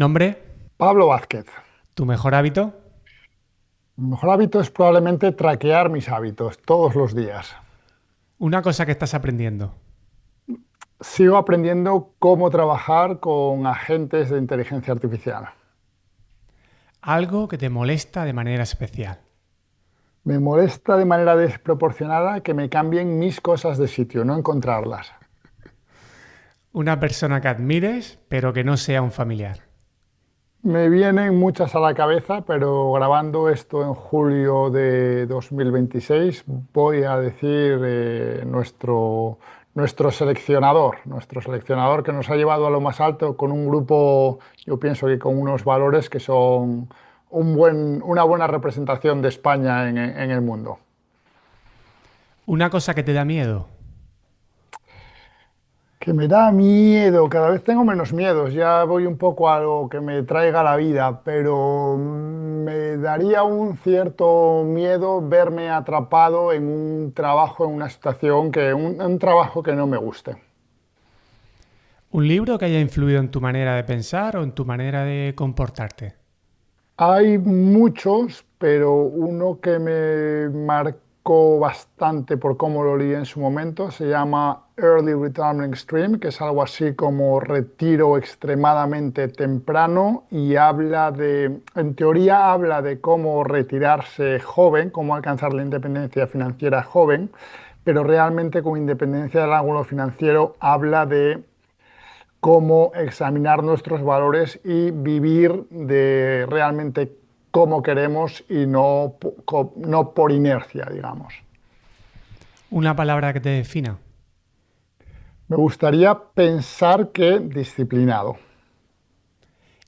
Nombre, Pablo Vázquez. tu mejor hábito, Mi mejor hábito es probablemente traquear mis hábitos todos los días. una cosa que estás aprendiendo, Sigo aprendiendo cómo trabajar con agentes de inteligencia artificial. algo que te molesta de manera especial, Me molesta de manera desproporcionada que me cambien mis cosas de sitio, no encontrarlas. una persona que admires pero que no sea un familiar, Me vienen muchas a la cabeza, pero grabando esto en julio de 2026 voy a decir nuestro seleccionador que nos ha llevado a lo más alto con un grupo, yo pienso que con unos valores que son una buena representación de España en el mundo. una cosa que te da miedo, Que me da miedo, cada vez tengo menos miedos, ya voy un poco a lo que me traiga la vida, pero me daría un cierto miedo verme atrapado en un trabajo, en una situación un trabajo que no me guste. un libro que haya influido en tu manera de pensar o en tu manera de comportarte, Hay muchos, pero uno que me marcó bastante por cómo lo leí en su momento se llama Early Retirement Extreme, que es algo así como retiro extremadamente temprano y en teoría habla de cómo retirarse joven, cómo alcanzar la independencia financiera joven, pero realmente con independencia del ángulo financiero habla de cómo examinar nuestros valores y vivir de realmente cómo queremos y no por inercia, digamos. una palabra que te defina Me gustaría pensar que disciplinado.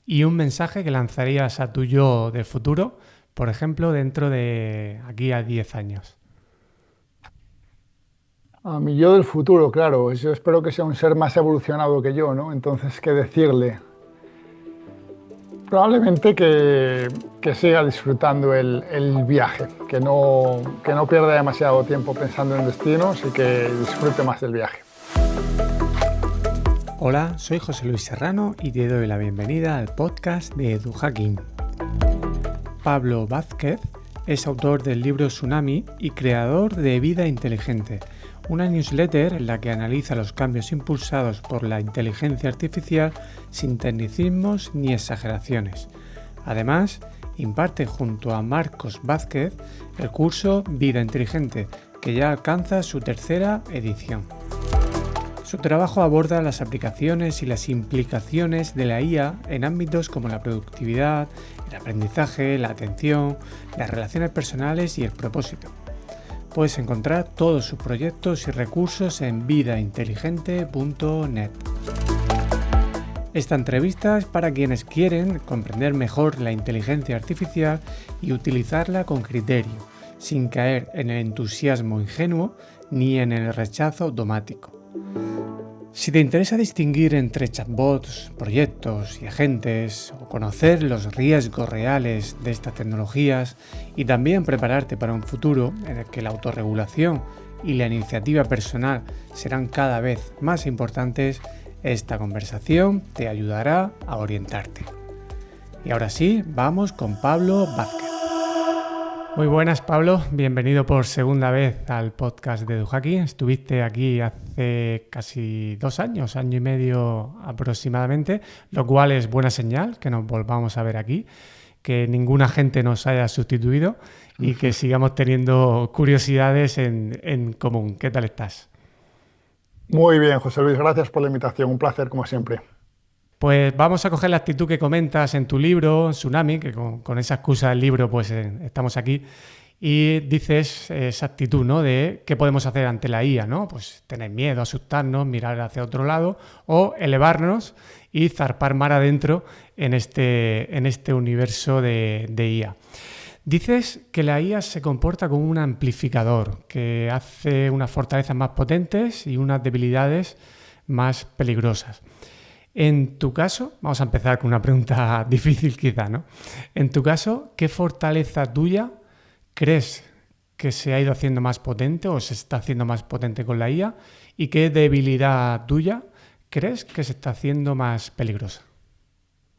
y un mensaje que lanzarías a tu yo del futuro, por ejemplo, dentro de aquí a 10 años. A mi yo del futuro, claro, yo espero que sea un ser más evolucionado que yo, ¿no? Entonces, ¿qué decirle? Probablemente que siga disfrutando el viaje, que no pierda demasiado tiempo pensando en destinos y que disfrute más del viaje. Hola, soy José Luis Serrano y te doy la bienvenida al podcast de EduHacking. Pablo Vázquez es autor del libro Tsunami y creador de Vida Inteligente, una newsletter en la que analiza los cambios impulsados por la inteligencia artificial sin tecnicismos ni exageraciones. Además, imparte junto a Marcos Vázquez el curso Vida Inteligente, que ya alcanza su tercera edición. Su trabajo aborda las aplicaciones y las implicaciones de la IA en ámbitos como la productividad, el aprendizaje, la atención, las relaciones personales y el propósito. Puedes encontrar todos sus proyectos y recursos en vidainteligente.net. Esta entrevista es para quienes quieren comprender mejor la inteligencia artificial y utilizarla con criterio, sin caer en el entusiasmo ingenuo ni en el rechazo automático. Si te interesa distinguir entre chatbots, proyectos y agentes, o conocer los riesgos reales de estas tecnologías y también prepararte para un futuro en el que la autorregulación y la iniciativa personal serán cada vez más importantes, esta conversación te ayudará a orientarte. Y ahora sí, vamos con Pablo Vázquez. Muy buenas, Pablo. Bienvenido por segunda vez al podcast de EduHacking. Estuviste aquí hace casi 2 años, año y medio aproximadamente, lo cual es buena señal que nos volvamos a ver aquí, que ningún agente nos haya sustituido y que sigamos teniendo curiosidades en común. ¿Qué tal estás? Muy bien, José Luis, gracias por la invitación, un placer como siempre. Pues vamos a coger la actitud que comentas en tu libro, Tsunami, que con esa excusa del libro pues estamos aquí, y dices esa actitud, ¿no? De qué podemos hacer ante la IA, ¿no? Pues tener miedo, asustarnos, mirar hacia otro lado o elevarnos y zarpar mar adentro en este universo de IA. Dices que la IA se comporta como un amplificador, que hace unas fortalezas más potentes y unas debilidades más peligrosas. En tu caso, vamos a empezar con una pregunta difícil quizá, ¿no? En tu caso, ¿qué fortaleza tuya crees que se ha ido haciendo más potente o se está haciendo más potente con la IA? ¿Y qué debilidad tuya crees que se está haciendo más peligrosa?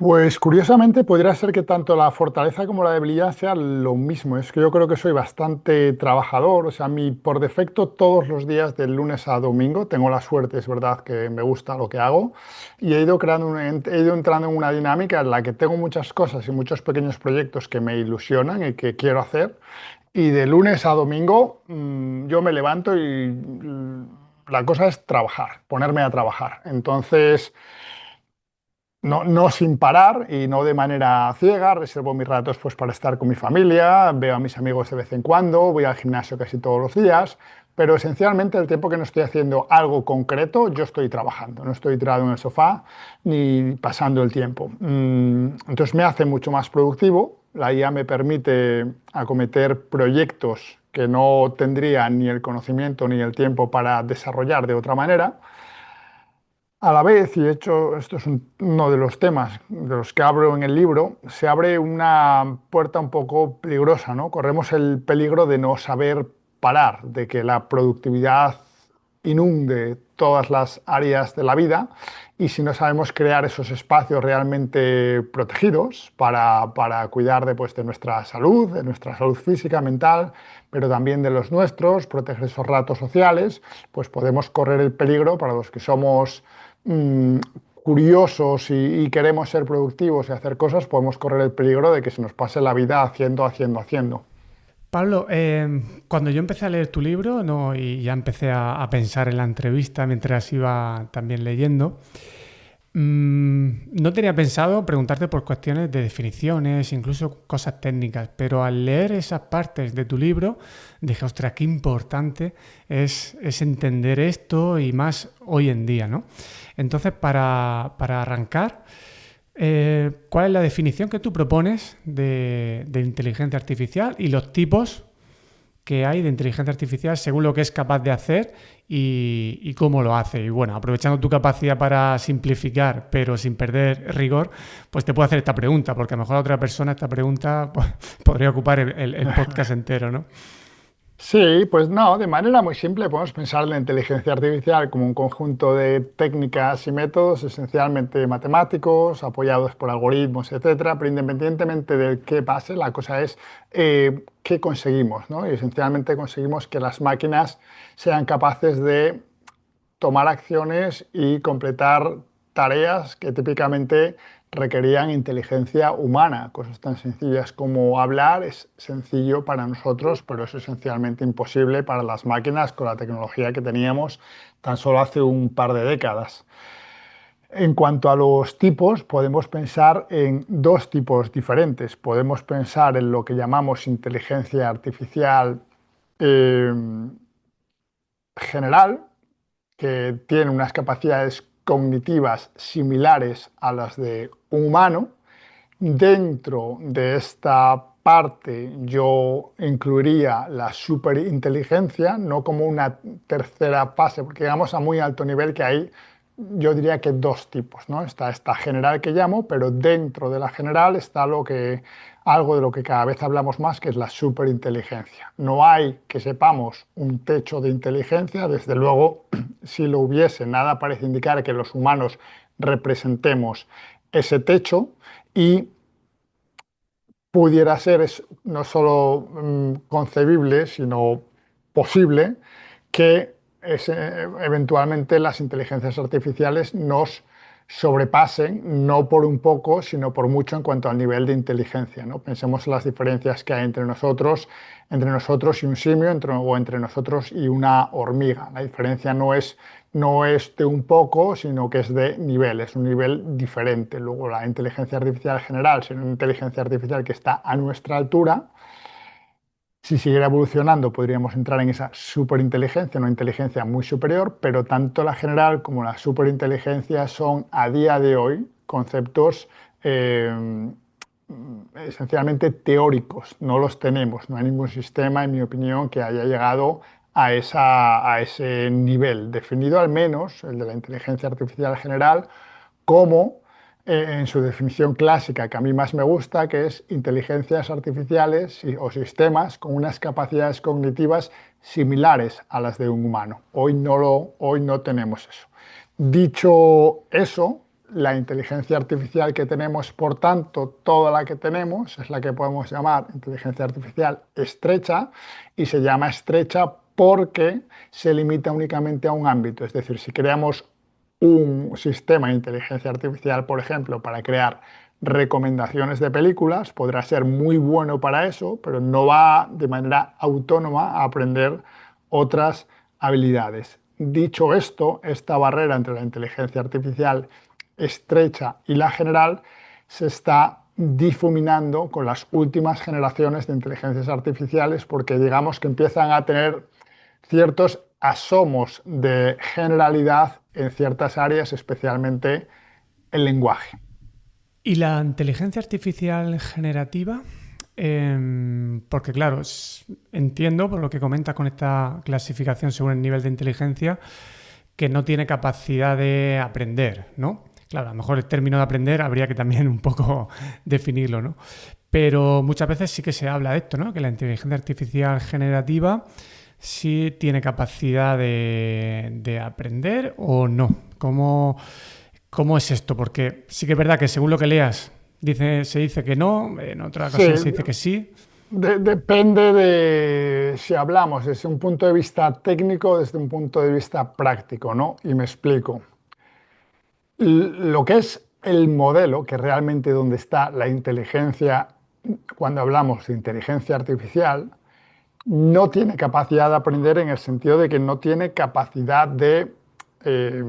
Pues curiosamente podría ser que tanto la fortaleza como la debilidad sean lo mismo. Es que yo creo que soy bastante trabajador, o sea, por defecto todos los días de lunes a domingo tengo la suerte, es verdad que me gusta lo que hago y he ido entrando en una dinámica en la que tengo muchas cosas y muchos pequeños proyectos que me ilusionan y que quiero hacer y de lunes a domingo yo me levanto y la cosa es trabajar, ponerme a trabajar. Entonces... No sin parar y no de manera ciega, reservo mis ratos pues para estar con mi familia, veo a mis amigos de vez en cuando, voy al gimnasio casi todos los días, pero esencialmente el tiempo que no estoy haciendo algo concreto, yo estoy trabajando, no estoy tirado en el sofá ni pasando el tiempo. Entonces me hace mucho más productivo, la IA me permite acometer proyectos que no tendría ni el conocimiento ni el tiempo para desarrollar de otra manera. A la vez, y de hecho esto es uno de los temas de los que hablo en el libro, se abre una puerta un poco peligrosa, ¿no? Corremos el peligro de no saber parar, de que la productividad inunde todas las áreas de la vida y si no sabemos crear esos espacios realmente protegidos para cuidar de, pues, de nuestra salud física, mental, pero también de los nuestros, proteger esos ratos sociales, pues podemos correr el peligro para los que somos mm, curiosos y queremos ser productivos y hacer cosas, podemos correr el peligro de que se nos pase la vida haciendo, haciendo, haciendo. Pablo, cuando yo empecé a leer tu libro, ¿no? Y ya empecé a pensar en la entrevista mientras iba también leyendo, no tenía pensado preguntarte por cuestiones de definiciones, incluso cosas técnicas, pero al leer esas partes de tu libro dije, ostras, qué importante es entender esto y más hoy en día, ¿no? Entonces, para arrancar, ¿cuál es la definición que tú propones de inteligencia artificial y los tipos que hay de inteligencia artificial según lo que es capaz de hacer y cómo lo hace? Y bueno, aprovechando tu capacidad para simplificar, pero sin perder rigor, pues te puedo hacer esta pregunta, porque a lo mejor a otra persona esta pregunta pues, podría ocupar el podcast entero, ¿no? Sí, pues no, de manera muy simple podemos pensar en la inteligencia artificial como un conjunto de técnicas y métodos esencialmente matemáticos, apoyados por algoritmos, etcétera, pero independientemente del qué pase, la cosa es qué conseguimos, ¿no? Y esencialmente conseguimos que las máquinas sean capaces de tomar acciones y completar tareas que típicamente requerían inteligencia humana. Cosas tan sencillas como hablar es sencillo para nosotros, pero es esencialmente imposible para las máquinas con la tecnología que teníamos tan solo hace un par de décadas. En cuanto a los tipos, podemos pensar en dos tipos diferentes. Podemos pensar en lo que llamamos inteligencia artificial eh, general, que tiene unas capacidades cognitivas similares a las de un humano. Dentro de esta parte yo incluiría la superinteligencia, no como una tercera fase, porque llegamos a muy alto nivel que hay, yo diría que dos tipos, ¿no? Está esta general que llamo, pero dentro de la general está algo de lo que cada vez hablamos más, que es la superinteligencia. No hay que sepamos un techo de inteligencia, desde luego, si lo hubiese, nada parece indicar que los humanos representemos ese techo y pudiera ser no solo concebible, sino posible que eventualmente las inteligencias artificiales nos sobrepasen, no por un poco, sino por mucho en cuanto al nivel de inteligencia, ¿no? Pensemos en las diferencias que hay entre nosotros y un simio, o entre nosotros y una hormiga. La diferencia no es de un poco, sino que es de nivel, es un nivel diferente. Luego la inteligencia artificial general sería una inteligencia artificial que está a nuestra altura. Si siguiera evolucionando, podríamos entrar en esa superinteligencia, una inteligencia muy superior, pero tanto la general como la superinteligencia son a día de hoy conceptos esencialmente teóricos, no los tenemos, no hay ningún sistema, en mi opinión, que haya llegado a ese nivel, definido al menos, el de la inteligencia artificial general, como en su definición clásica, que a mí más me gusta, que es inteligencias artificiales o sistemas con unas capacidades cognitivas similares a las de un humano. Hoy no tenemos eso. Dicho eso, la inteligencia artificial que tenemos, por tanto, toda la que tenemos, es la que podemos llamar inteligencia artificial estrecha, y se llama estrecha porque se limita únicamente a un ámbito. Es decir, si creamos un sistema de inteligencia artificial, por ejemplo, para crear recomendaciones de películas, podrá ser muy bueno para eso, pero no va de manera autónoma a aprender otras habilidades. Dicho esto, esta barrera entre la inteligencia artificial estrecha y la general se está difuminando con las últimas generaciones de inteligencias artificiales, porque digamos que empiezan a tener ciertos asomos de generalidad en ciertas áreas, especialmente el lenguaje. ¿Y la inteligencia artificial generativa? Porque claro, entiendo por lo que comentas con esta clasificación según el nivel de inteligencia que no tiene capacidad de aprender, ¿no? Claro, a lo mejor el término de aprender habría que también un poco definirlo, ¿no? Pero muchas veces sí que se habla de esto, ¿no? Que la inteligencia artificial generativa sí tiene capacidad de aprender o no. ¿Cómo es esto? Porque sí que es verdad que según lo que leas se dice que no, en otra ocasión se dice que sí. Depende de si hablamos desde un punto de vista técnico o desde un punto de vista práctico, ¿no? Y me explico. Lo que es el modelo, que realmente donde está la inteligencia, cuando hablamos de inteligencia artificial, no tiene capacidad de aprender en el sentido de que no tiene capacidad de eh,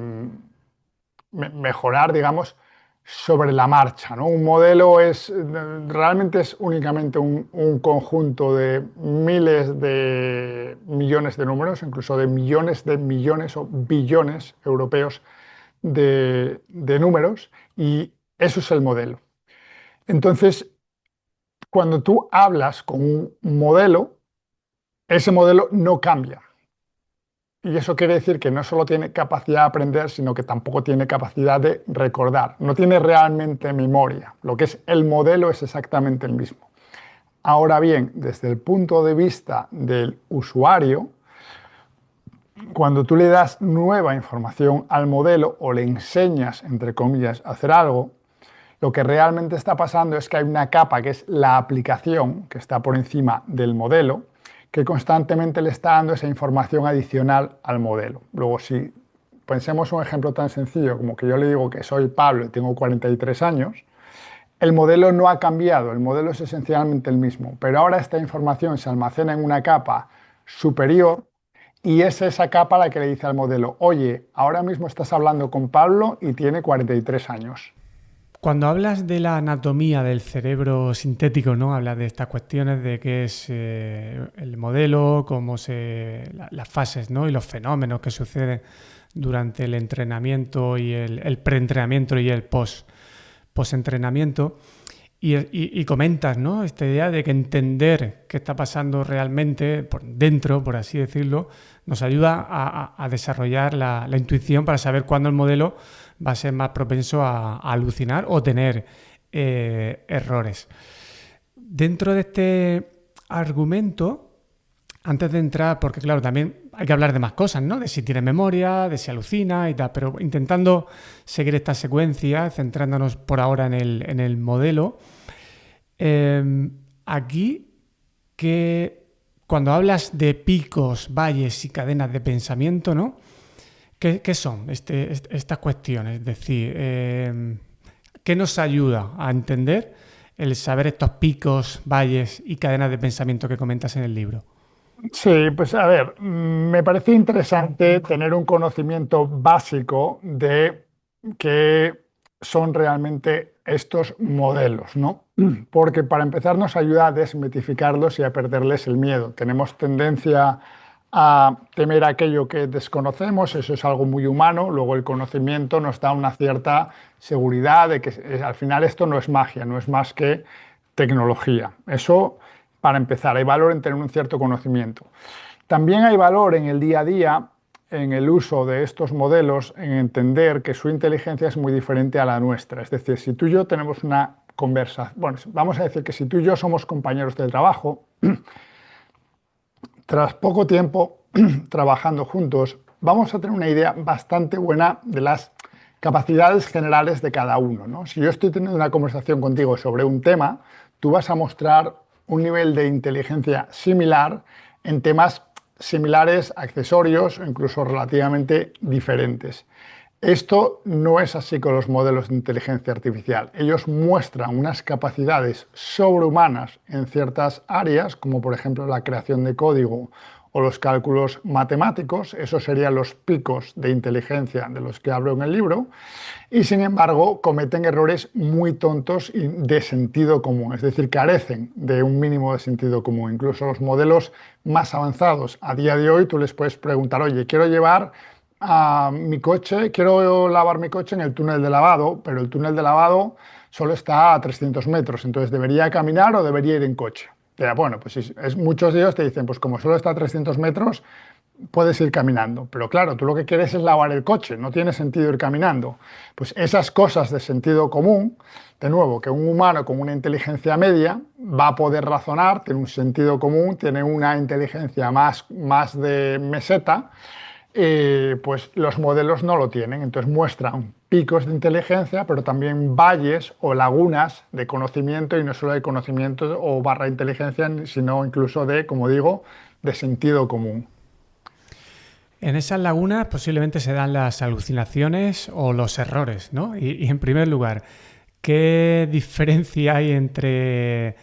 mejorar, digamos, sobre la marcha, ¿no? Un modelo realmente es únicamente un conjunto de miles de millones de números, incluso de millones o billones europeos de números, y eso es el modelo. Entonces, cuando tú hablas con un modelo, ese modelo no cambia. Y eso quiere decir que no solo tiene capacidad de aprender, sino que tampoco tiene capacidad de recordar. No tiene realmente memoria. Lo que es el modelo es exactamente el mismo. Ahora bien, desde el punto de vista del usuario, cuando tú le das nueva información al modelo o le enseñas, entre comillas, a hacer algo, lo que realmente está pasando es que hay una capa que es la aplicación, que está por encima del modelo, que constantemente le está dando esa información adicional al modelo. Luego, si pensemos un ejemplo tan sencillo como que yo le digo que soy Pablo y tengo 43 años, el modelo no ha cambiado, el modelo es esencialmente el mismo, pero ahora esta información se almacena en una capa superior y es esa capa la que le dice al modelo, oye, ahora mismo estás hablando con Pablo y tiene 43 años. Cuando hablas de la anatomía del cerebro sintético, ¿no? Hablas de estas cuestiones de qué es el modelo, las fases, ¿no? Y los fenómenos que suceden durante el entrenamiento y el preentrenamiento y el postentrenamiento. Y comentas, ¿no? Esta idea de que entender qué está pasando realmente por dentro, por así decirlo, nos ayuda a desarrollar la intuición para saber cuándo el modelo va a ser más propenso a alucinar o tener errores. Dentro de este argumento, antes de entrar, porque claro, también hay que hablar de más cosas, ¿no? De si tiene memoria, de si alucina y tal, pero intentando seguir esta secuencia, centrándonos por ahora en el modelo. Aquí, que cuando hablas de picos, valles y cadenas de pensamiento, ¿no? ¿Qué son estas cuestiones? Es decir, ¿qué nos ayuda a entender el saber estos picos, valles y cadenas de pensamiento que comentas en el libro? Sí, pues a ver, me parece interesante tener un conocimiento básico de qué son realmente estos modelos, ¿no? Porque para empezar nos ayuda a desmitificarlos y a perderles el miedo. Tenemos tendencia a temer aquello que desconocemos, eso es algo muy humano, luego el conocimiento nos da una cierta seguridad de que al final esto no es magia, no es más que tecnología. Eso, para empezar, hay valor en tener un cierto conocimiento. También hay valor en el día a día, en el uso de estos modelos, en entender que su inteligencia es muy diferente a la nuestra. Es decir, si tú y yo tenemos una conversación, bueno, vamos a decir que si tú y yo somos compañeros de trabajo, tras poco tiempo trabajando juntos, vamos a tener una idea bastante buena de las capacidades generales de cada uno, ¿no? Si yo estoy teniendo una conversación contigo sobre un tema, tú vas a mostrar un nivel de inteligencia similar en temas similares, accesorios o incluso relativamente diferentes. Esto no es así con los modelos de inteligencia artificial. Ellos muestran unas capacidades sobrehumanas en ciertas áreas, como por ejemplo la creación de código o los cálculos matemáticos. Esos serían los picos de inteligencia de los que hablo en el libro. Y sin embargo, cometen errores muy tontos y de sentido común, es decir, carecen de un mínimo de sentido común. Incluso los modelos más avanzados a día de hoy, tú les puedes preguntar, oye, quiero llevar a mi coche, quiero lavar mi coche en el túnel de lavado, pero el túnel de lavado solo está a 300 metros, entonces ¿debería caminar o debería ir en coche? Bueno, pues muchos de ellos te dicen, pues como solo está a 300 metros, puedes ir caminando. Pero claro, tú lo que quieres es lavar el coche, no tiene sentido ir caminando. Pues esas cosas de sentido común, de nuevo, que un humano con una inteligencia media va a poder razonar, tiene un sentido común, tiene una inteligencia más de meseta, pues los modelos no lo tienen. Entonces muestran picos de inteligencia, pero también valles o lagunas de conocimiento, y no solo de conocimiento o barra inteligencia, sino incluso de, como digo, de sentido común. En esas lagunas posiblemente se dan las alucinaciones o los errores, ¿no? Y en primer lugar, ¿qué diferencia hay entre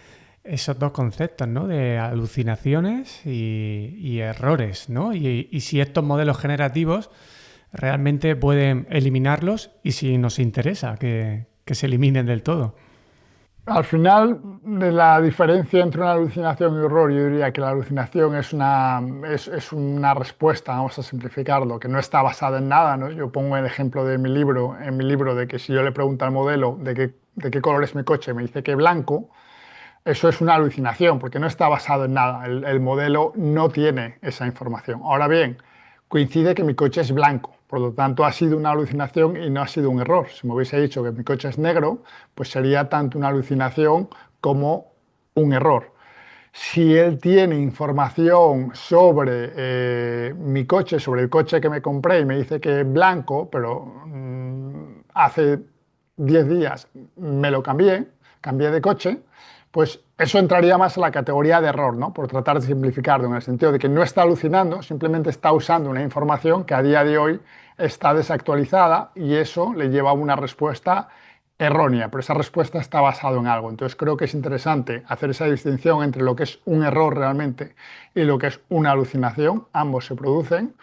esos dos conceptos, ¿no? De alucinaciones y errores, ¿no? Y si estos modelos generativos realmente pueden eliminarlos y si nos interesa que se eliminen del todo. Al final, de la diferencia entre una alucinación y un error, yo diría que la alucinación es una respuesta, vamos a simplificarlo, que no está basada en nada, ¿no? Yo pongo el ejemplo de en mi libro, de que si yo le pregunto al modelo de qué color es mi coche, me dice que blanco. Eso es una alucinación, porque no está basado en nada. El modelo no tiene esa información. Ahora bien, coincide que mi coche es blanco, por lo tanto ha sido una alucinación y no ha sido un error. Si me hubiese dicho que mi coche es negro, pues sería tanto una alucinación como un error. Si él tiene información sobre mi coche, sobre el coche que me compré y me dice que es blanco, pero hace 10 días me lo cambié de coche, pues eso entraría más en la categoría de error, ¿no? Por tratar de simplificarlo, en el sentido de que no está alucinando, simplemente está usando una información que a día de hoy está desactualizada y eso le lleva a una respuesta errónea, pero esa respuesta está basada en algo. Entonces creo que es interesante hacer esa distinción entre lo que es un error realmente y lo que es una alucinación. Ambos se producen.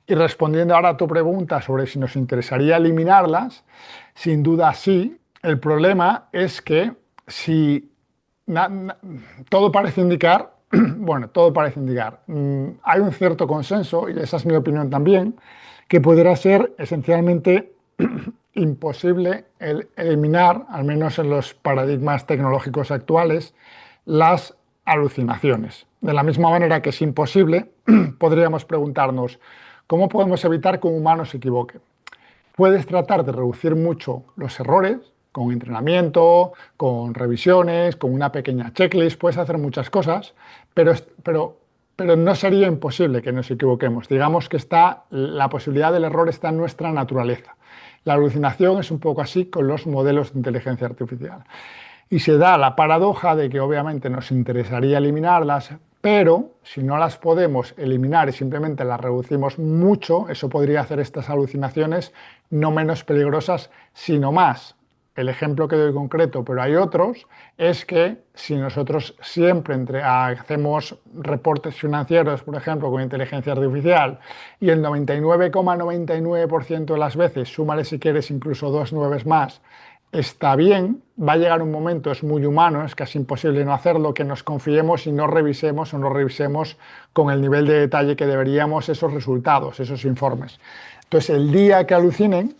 Y respondiendo ahora a tu pregunta sobre si nos interesaría eliminarlas, sin duda sí. El problema es que si todo parece indicar, bueno, todo parece indicar, hay un cierto consenso, y esa es mi opinión también, que podrá ser esencialmente imposible eliminar, al menos en los paradigmas tecnológicos actuales, las alucinaciones. De la misma manera que es imposible, podríamos preguntarnos, ¿cómo podemos evitar que un humano se equivoque? Puedes tratar de reducir mucho los errores, con entrenamiento, con revisiones, con una pequeña checklist, puedes hacer muchas cosas, pero no sería imposible que nos equivoquemos. Digamos que la posibilidad del error está en nuestra naturaleza. La alucinación es un poco así con los modelos de inteligencia artificial. Y se da la paradoja de que obviamente nos interesaría eliminarlas, pero si no las podemos eliminar y simplemente las reducimos mucho, eso podría hacer estas alucinaciones no menos peligrosas, sino más. El ejemplo que doy concreto, pero hay otros, es que si nosotros siempre hacemos reportes financieros, por ejemplo, con inteligencia artificial, y el 99,99% de las veces, súmale si quieres incluso 2 nueves más, está bien, va a llegar un momento, es muy humano, es casi imposible no hacerlo, que nos confiemos y no revisemos con el nivel de detalle que deberíamos esos resultados, esos informes. Entonces, el día que alucinen,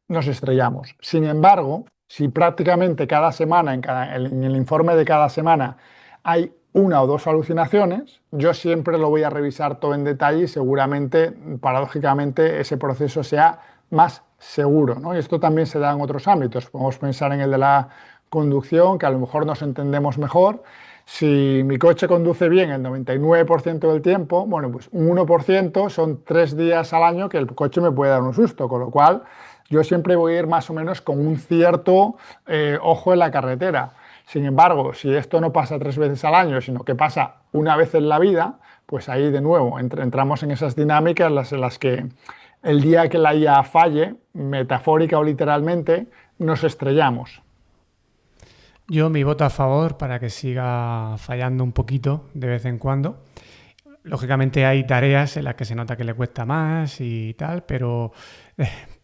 nos estrellamos. Sin embargo, si prácticamente cada semana, en el informe de cada semana, hay una o dos alucinaciones, yo siempre lo voy a revisar todo en detalle y seguramente, paradójicamente, ese proceso sea más seguro, ¿no? Y esto también se da en otros ámbitos. Podemos pensar en el de la conducción, que a lo mejor nos entendemos mejor. Si mi coche conduce bien el 99% del tiempo, bueno, pues un 1% son 3 días al año que el coche me puede dar un susto, con lo cual yo siempre voy a ir más o menos con un cierto ojo en la carretera. Sin embargo, si esto no pasa 3 veces al año, sino que pasa una vez en la vida, pues ahí de nuevo entramos en esas dinámicas en las que el día que la IA falle, metafórica o literalmente, nos estrellamos. Yo mi voto a favor para que siga fallando un poquito de vez en cuando. Lógicamente hay tareas en las que se nota que le cuesta más y tal, pero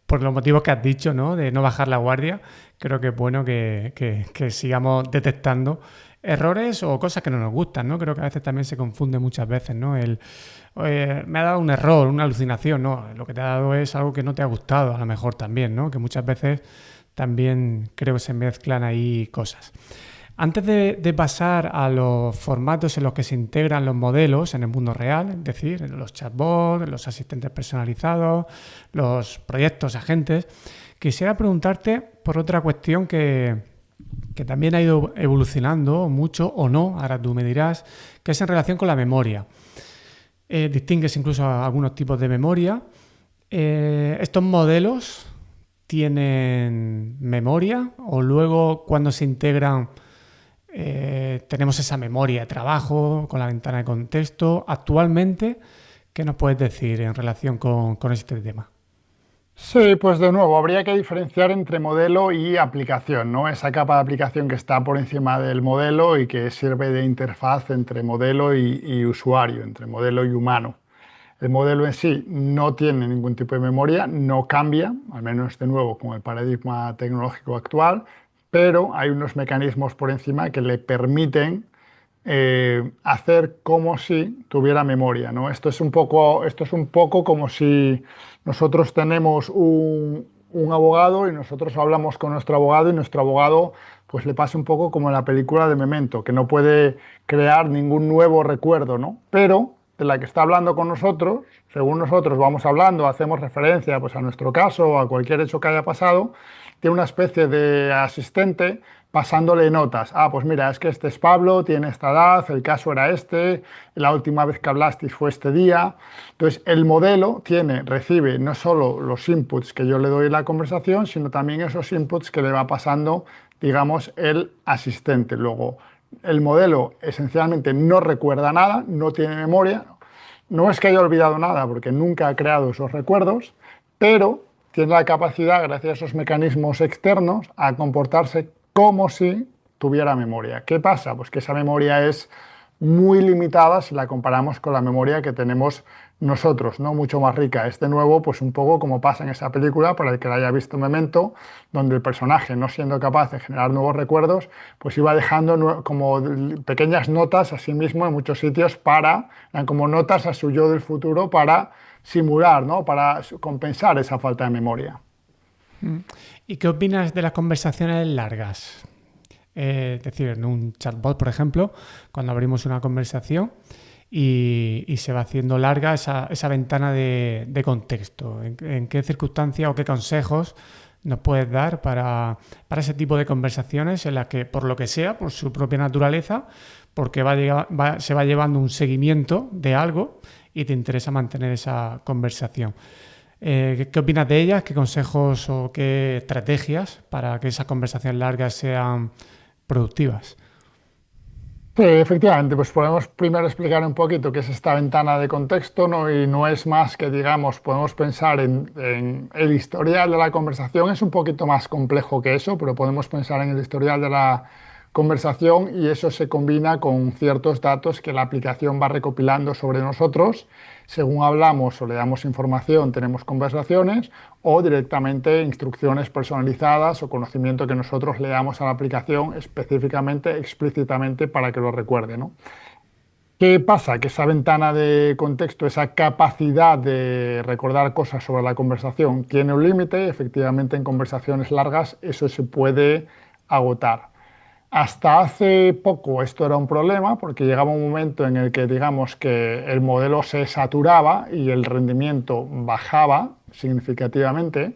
por los motivos que has dicho, ¿no? De no bajar la guardia, creo que es bueno que sigamos detectando errores o cosas que no nos gustan, ¿no? Creo que a veces también se confunde muchas veces, ¿no? Me ha dado un error, una alucinación, ¿no? Lo que te ha dado es algo que no te ha gustado, a lo mejor también, ¿no? Que muchas veces también creo que se mezclan ahí cosas. Antes de pasar a los formatos en los que se integran los modelos en el mundo real, es decir, los chatbots, los asistentes personalizados, los proyectos agentes, quisiera preguntarte por otra cuestión que también ha ido evolucionando mucho o no, ahora tú me dirás, que es en relación con la memoria. Distingues incluso algunos tipos de memoria. Estos modelos tienen memoria o luego cuando se integran tenemos esa memoria de trabajo con la ventana de contexto. Actualmente, ¿qué nos puedes decir en relación con este tema? Sí, pues de nuevo, habría que diferenciar entre modelo y aplicación, ¿no? Esa capa de aplicación que está por encima del modelo y que sirve de interfaz entre modelo y usuario, entre modelo y humano. El modelo en sí no tiene ningún tipo de memoria, no cambia, al menos de nuevo con el paradigma tecnológico actual, pero hay unos mecanismos por encima que le permiten hacer como si tuviera memoria, ¿no? Esto es un poco como si nosotros tenemos un abogado y nosotros hablamos con nuestro abogado y nuestro abogado pues le pasa un poco como en la película de Memento, que no puede crear ningún nuevo recuerdo, ¿no? Pero de la que está hablando con nosotros, según nosotros vamos hablando, hacemos referencia pues, a nuestro caso o a cualquier hecho que haya pasado, tiene una especie de asistente pasándole notas. Ah, pues mira, es que este es Pablo, tiene esta edad, el caso era este, la última vez que hablasteis fue este día. Entonces, el modelo recibe no solo los inputs que yo le doy en la conversación, sino también esos inputs que le va pasando, digamos, el asistente. Luego, el modelo esencialmente no recuerda nada, no tiene memoria. No es que haya olvidado nada, porque nunca ha creado esos recuerdos, pero tiene la capacidad, gracias a esos mecanismos externos, a comportarse como si tuviera memoria. ¿Qué pasa? Pues que esa memoria es muy limitada si la comparamos con la memoria que tenemos nosotros, ¿no? Mucho más rica. Es de nuevo, pues un poco como pasa en esa película, para el que la haya visto Memento, donde el personaje, no siendo capaz de generar nuevos recuerdos, pues iba dejando como pequeñas notas a sí mismo en muchos sitios eran como notas a su yo del futuro para simular, ¿no? Para compensar esa falta de memoria. ¿Y qué opinas de las conversaciones largas? Es decir, en un chatbot, por ejemplo, cuando abrimos una conversación y se va haciendo larga esa ventana de contexto. ¿En qué circunstancias o qué consejos nos puedes dar para ese tipo de conversaciones en las que, por lo que sea, por su propia naturaleza, porque se va llevando un seguimiento de algo y te interesa mantener esa conversación? ¿Qué opinas de ellas? ¿Qué consejos o qué estrategias para que esas conversaciones largas sean productivas? Sí, efectivamente, pues podemos primero explicar un poquito qué es esta ventana de contexto, ¿no? Y no es más que, digamos, podemos pensar en el historial de la conversación, es un poquito más complejo que eso, pero podemos pensar en el historial de la conversación y eso se combina con ciertos datos que la aplicación va recopilando sobre nosotros. Según hablamos o le damos información, tenemos conversaciones o directamente instrucciones personalizadas o conocimiento que nosotros le damos a la aplicación específicamente, explícitamente para que lo recuerde, ¿no? ¿Qué pasa? Que esa ventana de contexto, esa capacidad de recordar cosas sobre la conversación tiene un límite. Efectivamente, en conversaciones largas eso se puede agotar. Hasta hace poco esto era un problema porque llegaba un momento en el que digamos que el modelo se saturaba y el rendimiento bajaba significativamente.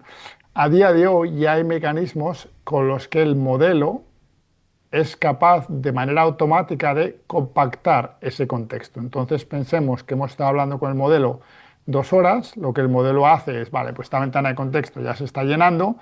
A día de hoy ya hay mecanismos con los que el modelo es capaz de manera automática de compactar ese contexto. Entonces pensemos que hemos estado hablando con el modelo 2 horas, lo que el modelo hace es, vale, pues esta ventana de contexto ya se está llenando,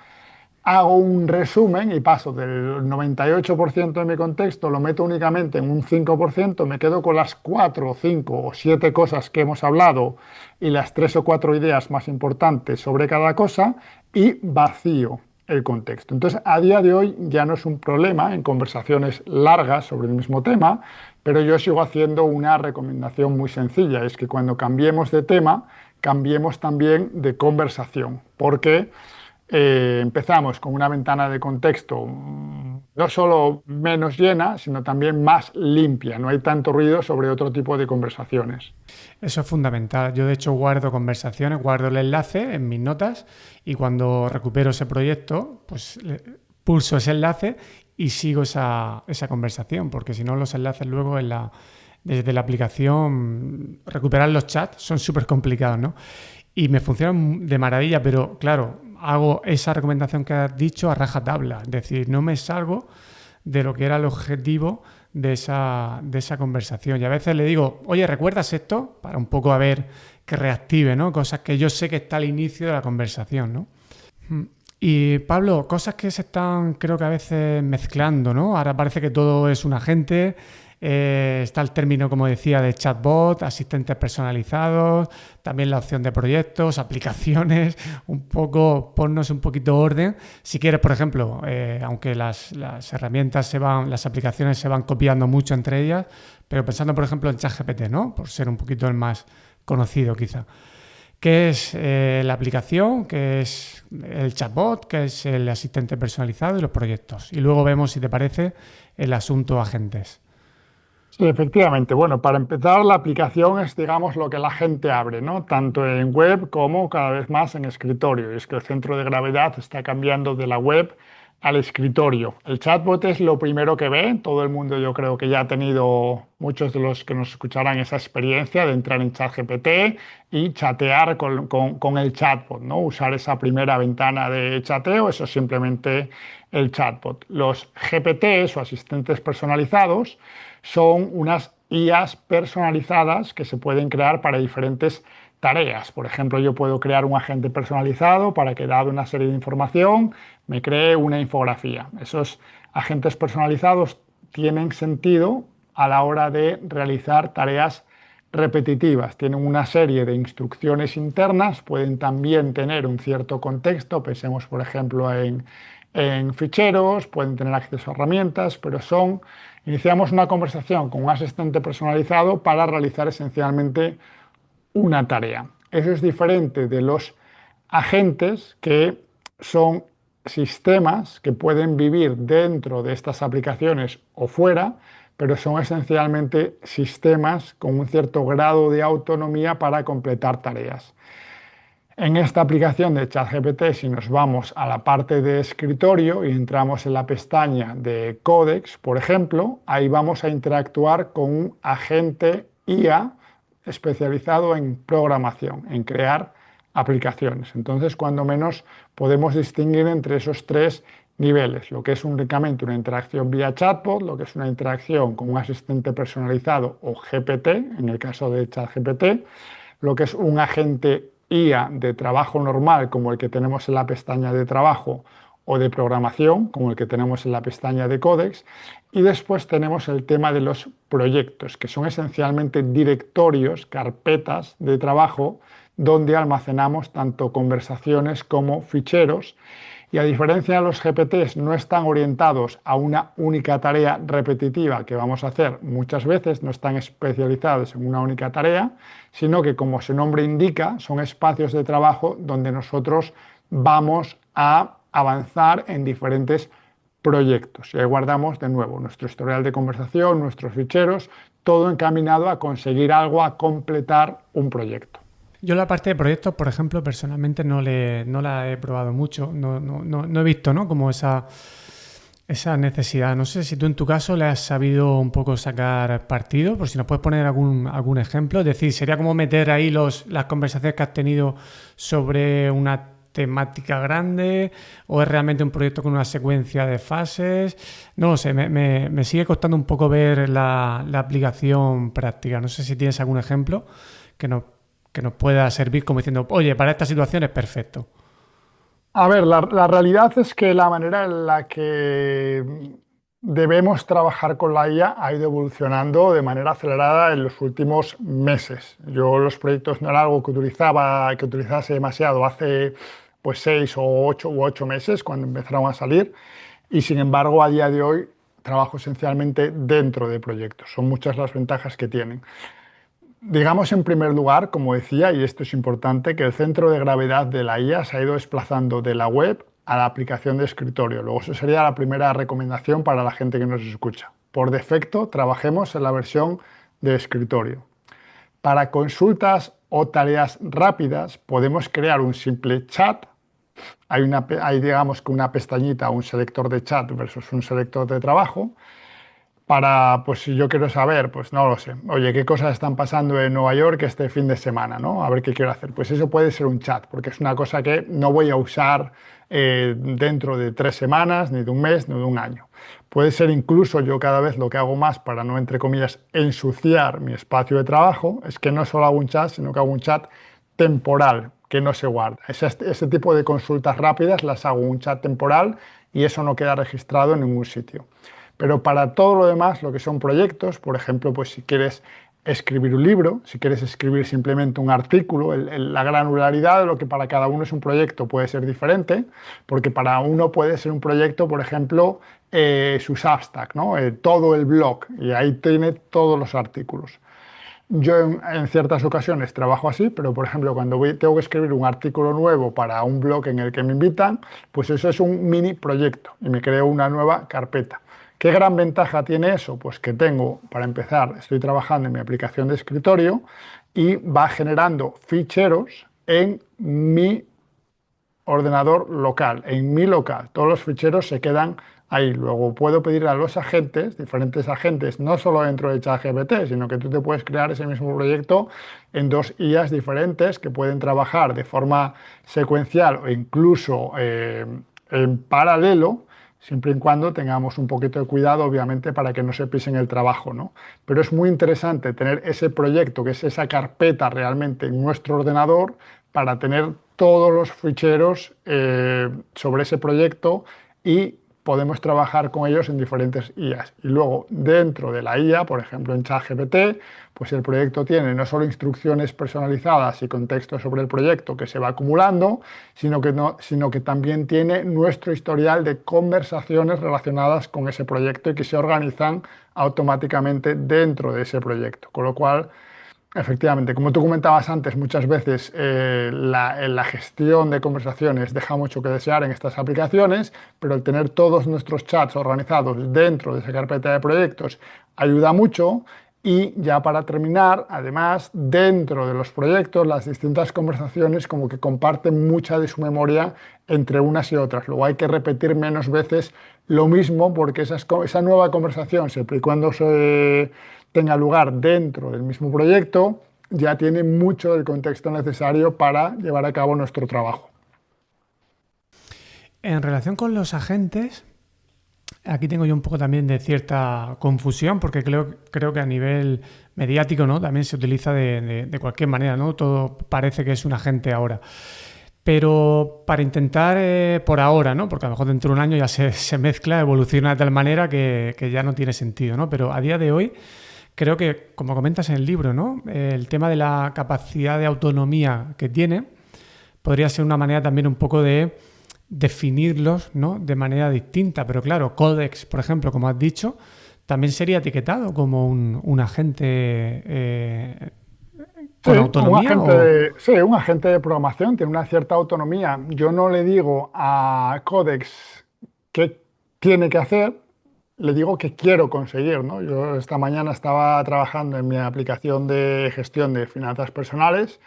hago un resumen y paso del 98% de mi contexto, lo meto únicamente en un 5%, me quedo con las 4, 5 o 7 cosas que hemos hablado y las 3 o 4 ideas más importantes sobre cada cosa y vacío el contexto. Entonces, a día de hoy ya no es un problema en conversaciones largas sobre el mismo tema, pero yo sigo haciendo una recomendación muy sencilla, es que cuando cambiemos de tema, cambiemos también de conversación, porque empezamos con una ventana de contexto no solo menos llena, sino también más limpia. No hay tanto ruido sobre otro tipo de conversaciones. Eso es fundamental. Yo, de hecho, guardo conversaciones, guardo el enlace en mis notas y cuando recupero ese proyecto, pues pulso ese enlace y sigo esa conversación, porque si no, los enlaces luego desde la aplicación, recuperar los chats son súper complicados, ¿no? Y me funcionan de maravilla, pero claro, hago esa recomendación que has dicho a rajatabla, es decir, no me salgo de lo que era el objetivo de esa conversación. Y a veces le digo, oye, ¿recuerdas esto? Para un poco a ver que reactive, ¿no? Cosas que yo sé que está al inicio de la conversación, ¿no? Y Pablo, cosas que se están, creo que a veces mezclando, ¿no? Ahora parece que todo es un agente. Está el término, como decía, de chatbot, asistentes personalizados, también la opción de proyectos, aplicaciones, un poco, ponnos un poquito de orden. Si quieres, por ejemplo, aunque las herramientas las aplicaciones se van copiando mucho entre ellas, pero pensando, por ejemplo, en ChatGPT, ¿no? Por ser un poquito el más conocido, quizá. ¿Qué es la aplicación? ¿Qué es el chatbot? ¿Qué es el asistente personalizado? Y los proyectos. Y luego vemos, si te parece, el asunto agentes. Sí, efectivamente. Bueno, para empezar, la aplicación es, digamos, lo que la gente abre, ¿no? Tanto en web como cada vez más en escritorio. Y es que el centro de gravedad está cambiando de la web al escritorio. El chatbot es lo primero que ve. Todo el mundo, yo creo que ya ha tenido, muchos de los que nos escucharán, esa experiencia de entrar en ChatGPT y chatear con el chatbot, ¿no? Usar esa primera ventana de chateo, eso es simplemente el chatbot. Los GPTs o asistentes personalizados son unas IAs personalizadas que se pueden crear para diferentes tareas. Por ejemplo, yo puedo crear un agente personalizado para que, dado una serie de información, me cree una infografía. Esos agentes personalizados tienen sentido a la hora de realizar tareas repetitivas. Tienen una serie de instrucciones internas, pueden también tener un cierto contexto, pensemos por ejemplo en ficheros, pueden tener acceso a herramientas, pero iniciamos una conversación con un asistente personalizado para realizar esencialmente una tarea. Eso es diferente de los agentes, que son sistemas que pueden vivir dentro de estas aplicaciones o fuera, pero son esencialmente sistemas con un cierto grado de autonomía para completar tareas. En esta aplicación de ChatGPT, si nos vamos a la parte de escritorio y entramos en la pestaña de Codex, por ejemplo, ahí vamos a interactuar con un agente IA especializado en programación, en crear aplicaciones. Entonces, cuando menos podemos distinguir entre esos tres niveles, lo que es únicamente una interacción vía chatbot, lo que es una interacción con un asistente personalizado o GPT, en el caso de ChatGPT, lo que es un agente IA de trabajo normal, como el que tenemos en la pestaña de trabajo, o de programación, como el que tenemos en la pestaña de Codex, y después tenemos el tema de los proyectos, que son esencialmente directorios, carpetas de trabajo, donde almacenamos tanto conversaciones como ficheros. Y a diferencia de los GPTs, no están orientados a una única tarea repetitiva que vamos a hacer muchas veces, no están especializados en una única tarea, sino que, como su nombre indica, son espacios de trabajo donde nosotros vamos a avanzar en diferentes proyectos. Y ahí guardamos de nuevo nuestro historial de conversación, nuestros ficheros, todo encaminado a conseguir algo, a completar un proyecto. Yo la parte de proyectos, por ejemplo, personalmente no la he probado mucho, no he visto, ¿no? Como esa necesidad. No sé si tú en tu caso le has sabido un poco sacar partido, por si nos puedes poner algún ejemplo. Es decir, sería como meter ahí las conversaciones que has tenido sobre una temática grande, o es realmente un proyecto con una secuencia de fases. No lo sé, me sigue costando un poco ver la aplicación práctica. No sé si tienes algún ejemplo que que nos pueda servir como diciendo, oye, para esta situación es perfecto. A ver, la realidad es que la manera en la que debemos trabajar con la IA ha ido evolucionando de manera acelerada en los últimos meses. Yo los proyectos no era algo que utilizase demasiado hace pues 6 u 8 meses cuando empezaron a salir y sin embargo a día de hoy trabajo esencialmente dentro de proyectos. Son muchas las ventajas que tienen. Digamos en primer lugar, como decía, y esto es importante, que el centro de gravedad de la IA se ha ido desplazando de la web a la aplicación de escritorio. Luego, eso sería la primera recomendación para la gente que nos escucha. Por defecto, trabajemos en la versión de escritorio. Para consultas o tareas rápidas, podemos crear un simple chat. Hay digamos que una pestañita, un selector de chat versus un selector de trabajo para, pues si yo quiero saber, pues no lo sé, oye, qué cosas están pasando en Nueva York este fin de semana, ¿no? A ver qué quiero hacer. Pues eso puede ser un chat, porque es una cosa que no voy a usar dentro de 3 semanas, ni de un mes, ni de un año. Puede ser incluso yo cada vez lo que hago más para no, entre comillas, ensuciar mi espacio de trabajo, es que no solo hago un chat, sino que hago un chat temporal, que no se guarda. Ese tipo de consultas rápidas las hago un chat temporal y eso no queda registrado en ningún sitio. Pero para todo lo demás, lo que son proyectos, por ejemplo, pues si quieres escribir un libro, si quieres escribir simplemente un artículo, la granularidad de lo que para cada uno es un proyecto puede ser diferente, porque para uno puede ser un proyecto, por ejemplo, su Substack, ¿no? Todo el blog, y ahí tiene todos los artículos. Yo en ciertas ocasiones trabajo así, pero por ejemplo tengo que escribir un artículo nuevo para un blog en el que me invitan, pues eso es un mini proyecto y me creo una nueva carpeta. ¿Qué gran ventaja tiene eso? Pues que tengo, para empezar, estoy trabajando en mi aplicación de escritorio y va generando ficheros en mi ordenador local, en mi local. Todos los ficheros se quedan ahí. Luego puedo pedir a los agentes, diferentes agentes, no solo dentro de ChatGPT, sino que tú te puedes crear ese mismo proyecto en dos IAs diferentes que pueden trabajar de forma secuencial o incluso en paralelo, siempre y cuando tengamos un poquito de cuidado, obviamente, para que no se pisen el trabajo, ¿no? Pero es muy interesante tener ese proyecto, que es esa carpeta realmente en nuestro ordenador, para tener todos los ficheros sobre ese proyecto y podemos trabajar con ellos en diferentes IAs. Y luego, dentro de la IA, por ejemplo, en ChatGPT, pues el proyecto tiene no solo instrucciones personalizadas y contexto sobre el proyecto que se va acumulando, sino que también tiene nuestro historial de conversaciones relacionadas con ese proyecto y que se organizan automáticamente dentro de ese proyecto. Con lo cual, efectivamente, como tú comentabas antes, muchas veces la gestión de conversaciones deja mucho que desear en estas aplicaciones, pero el tener todos nuestros chats organizados dentro de esa carpeta de proyectos ayuda mucho. Y ya para terminar, además, dentro de los proyectos, las distintas conversaciones como que comparten mucha de su memoria entre unas y otras. Luego hay que repetir menos veces lo mismo porque esa nueva conversación, siempre y cuando se tenga lugar dentro del mismo proyecto, ya tiene mucho del contexto necesario para llevar a cabo nuestro trabajo. En relación con los agentes, aquí tengo yo un poco también de cierta confusión porque creo que a nivel mediático, ¿no?, también se utiliza de cualquier manera, ¿no? Todo parece que es un agente ahora. Pero para intentar, por ahora, ¿no?, porque a lo mejor dentro de un año ya se mezcla, evoluciona de tal manera que ya no tiene sentido, ¿no? Pero a día de hoy creo que, como comentas en el libro, ¿no?, el tema de la capacidad de autonomía que tiene podría ser una manera también un poco de definirlos, ¿no?, de manera distinta. Pero claro, Codex, por ejemplo, como has dicho, también sería etiquetado como un agente con autonomía. Sí, un agente de programación tiene una cierta autonomía. Yo no le digo a Codex qué tiene que hacer, le digo que quiero conseguir, ¿no? Yo esta mañana estaba trabajando en mi aplicación de gestión de finanzas personales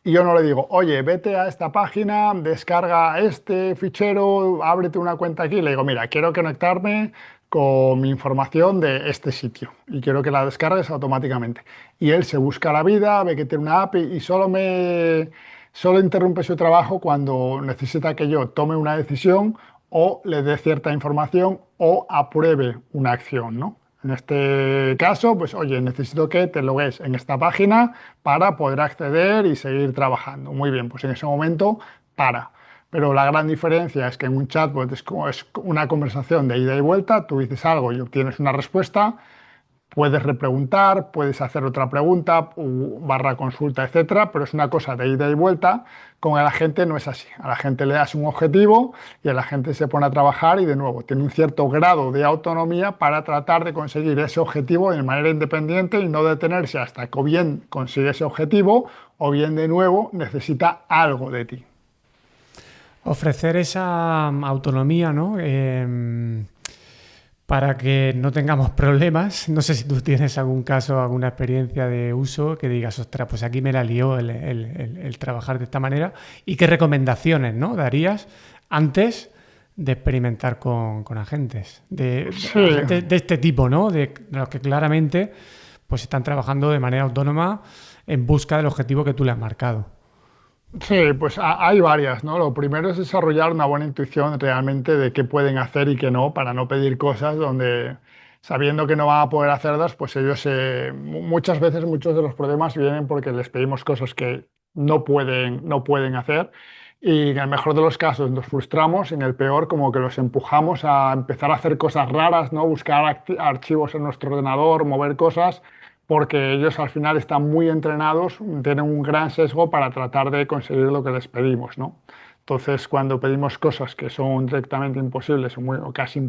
y yo no le digo, oye, vete a esta página, descarga este fichero, ábrete una cuenta aquí. Le digo, mira, quiero conectarme con mi información de este sitio y quiero que la descargues automáticamente. Y él se busca la vida, ve que tiene una API y solo interrumpe su trabajo cuando necesita que yo tome una decisión o le dé cierta información o apruebe una acción, ¿no? En este caso, pues oye, necesito que te logues en esta página para poder acceder y seguir trabajando. Muy bien, pues en ese momento para. Pero la gran diferencia es que en un chatbot es una conversación de ida y vuelta, tú dices algo y obtienes una respuesta. Puedes repreguntar, puedes hacer otra pregunta, barra consulta, etcétera, pero es una cosa de ida y vuelta. Con la gente no es así. A la gente le das un objetivo y a la gente se pone a trabajar y de nuevo tiene un cierto grado de autonomía para tratar de conseguir ese objetivo de manera independiente y no detenerse hasta que o bien consigue ese objetivo o bien de nuevo necesita algo de ti. Ofrecer esa autonomía, ¿no? Para que no tengamos problemas. No sé si tú tienes algún caso, alguna experiencia de uso que digas, ostras, pues aquí me la lió el trabajar de esta manera. ¿Y qué recomendaciones, ¿no?, darías antes de experimentar con agentes? Sí. Agentes de este tipo, ¿no? De los que claramente pues están trabajando de manera autónoma en busca del objetivo que tú le has marcado. Sí, pues hay varias, ¿no? Lo primero es desarrollar una buena intuición realmente de qué pueden hacer y qué no, para no pedir cosas donde, sabiendo que no van a poder hacerlas, pues ellos muchas veces muchos de los problemas vienen porque les pedimos cosas que no pueden hacer y en el mejor de los casos nos frustramos, en el peor como que los empujamos a empezar a hacer cosas raras, ¿no? Buscar archivos en nuestro ordenador, mover cosas porque ellos al final están muy entrenados, tienen un gran sesgo para tratar de conseguir lo que les pedimos, ¿no? Entonces, cuando pedimos cosas que son directamente imposibles o casi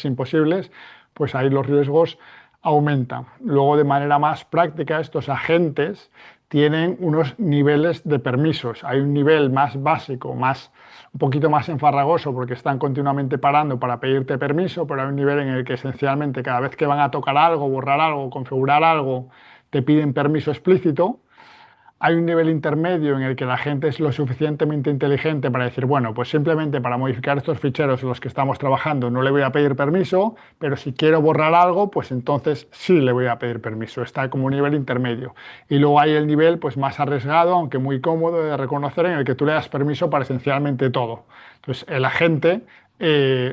imposibles, pues ahí los riesgos aumentan. Luego, de manera más práctica, estos agentes tienen unos niveles de permisos. Hay un nivel más básico, un poquito más enfarragoso porque están continuamente parando para pedirte permiso, pero hay un nivel en el que esencialmente cada vez que van a tocar algo, borrar algo, configurar algo, te piden permiso explícito. Hay un nivel intermedio en el que la gente es lo suficientemente inteligente para decir, bueno, pues simplemente para modificar estos ficheros en los que estamos trabajando no le voy a pedir permiso, pero si quiero borrar algo, pues entonces sí le voy a pedir permiso. Está como un nivel intermedio. Y luego hay el nivel pues más arriesgado, aunque muy cómodo de reconocer, en el que tú le das permiso para esencialmente todo. Entonces el agente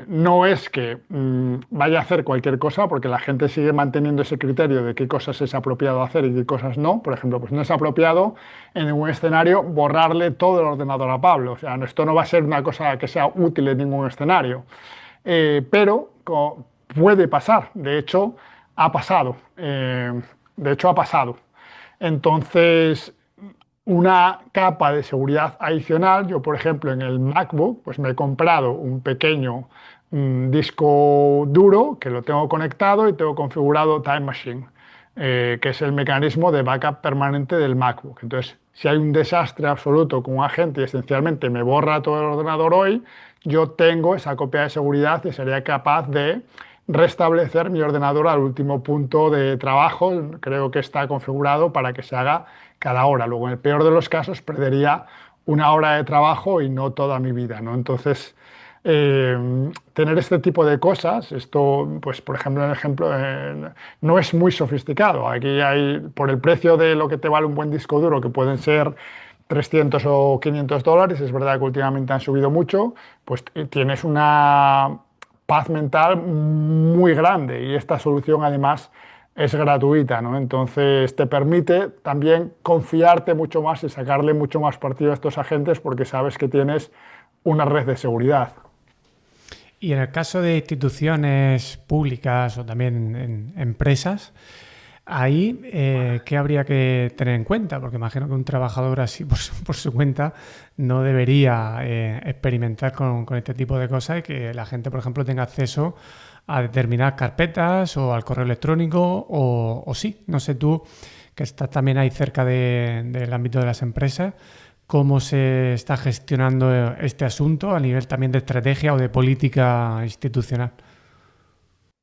no es que vaya a hacer cualquier cosa, porque la gente sigue manteniendo ese criterio de qué cosas es apropiado hacer y qué cosas no. Por ejemplo, pues no es apropiado en ningún escenario borrarle todo el ordenador a Pablo. O sea, esto no va a ser una cosa que sea útil en ningún escenario. Pero puede pasar. De hecho, ha pasado. Entonces, una capa de seguridad adicional. Yo, por ejemplo, en el MacBook, pues me he comprado un pequeño disco duro que lo tengo conectado y tengo configurado Time Machine, que es el mecanismo de backup permanente del MacBook. Entonces, si hay un desastre absoluto con un agente y esencialmente me borra todo el ordenador hoy, yo tengo esa copia de seguridad y sería capaz de restablecer mi ordenador al último punto de trabajo. Creo que está configurado para que se haga cada hora. Luego, en el peor de los casos, perdería una hora de trabajo y no toda mi vida, ¿no? Entonces, tener este tipo de cosas, esto, pues por ejemplo, en el ejemplo, no es muy sofisticado. Aquí hay, por el precio de lo que te vale un buen disco duro, que pueden ser 300 o 500 dólares, es verdad que últimamente han subido mucho, pues tienes una paz mental muy grande y esta solución además es gratuita, ¿no? Entonces te permite también confiarte mucho más y sacarle mucho más partido a estos agentes porque sabes que tienes una red de seguridad. Y en el caso de instituciones públicas o también en empresas, ahí, ¿qué habría que tener en cuenta? Porque imagino que un trabajador así por su cuenta no debería experimentar con este tipo de cosas y que la gente, por ejemplo, tenga acceso a determinadas carpetas o al correo electrónico o sí. No sé tú, que estás también ahí cerca del ámbito de las empresas, cómo se está gestionando este asunto a nivel también de estrategia o de política institucional.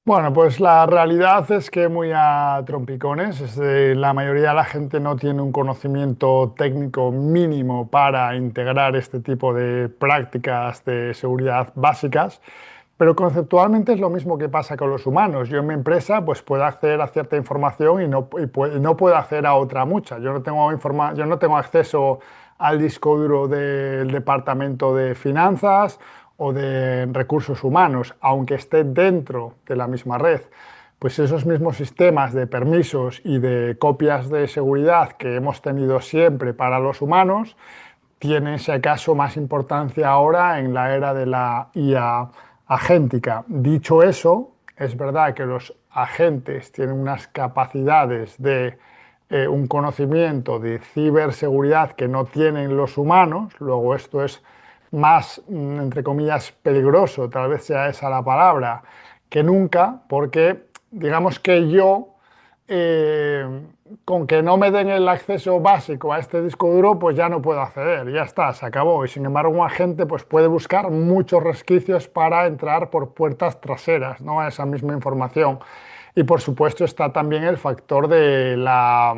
Bueno, pues la realidad es que muy a trompicones. La mayoría de la gente no tiene un conocimiento técnico mínimo para integrar este tipo de prácticas de seguridad básicas, pero conceptualmente es lo mismo que pasa con los humanos. Yo en mi empresa pues puedo acceder a cierta información y no puedo acceder a otra mucha. Yo no tengo acceso al disco duro del departamento de finanzas o de recursos humanos, aunque esté dentro de la misma red. pues esos mismos sistemas de permisos y de copias de seguridad que hemos tenido siempre para los humanos, tienen si acaso más importancia ahora en la era de la IA agéntica. Dicho eso, es verdad que los agentes tienen unas capacidades de un conocimiento de ciberseguridad que no tienen los humanos, luego esto es más, entre comillas, peligroso, tal vez sea esa la palabra, que nunca, porque digamos que yo, eh, con que no me den el acceso básico a este disco duro, pues ya no puedo acceder, ya está, se acabó. Y sin embargo, un agente pues, puede buscar muchos resquicios para entrar por puertas traseras, ¿no? A esa misma información. Y por supuesto está también el factor de la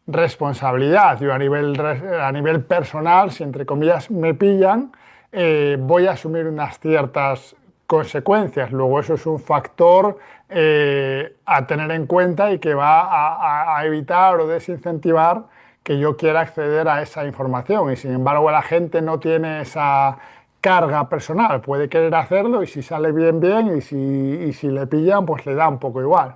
responsabilidad. Yo a nivel personal, si entre comillas me pillan, voy a asumir unas ciertas consecuencias. Luego eso es un factor a tener en cuenta y que va a evitar o desincentivar que yo quiera acceder a esa información. Y sin embargo la gente no tiene esa carga personal, puede querer hacerlo y si sale bien, bien, y si le pillan, pues le da un poco igual.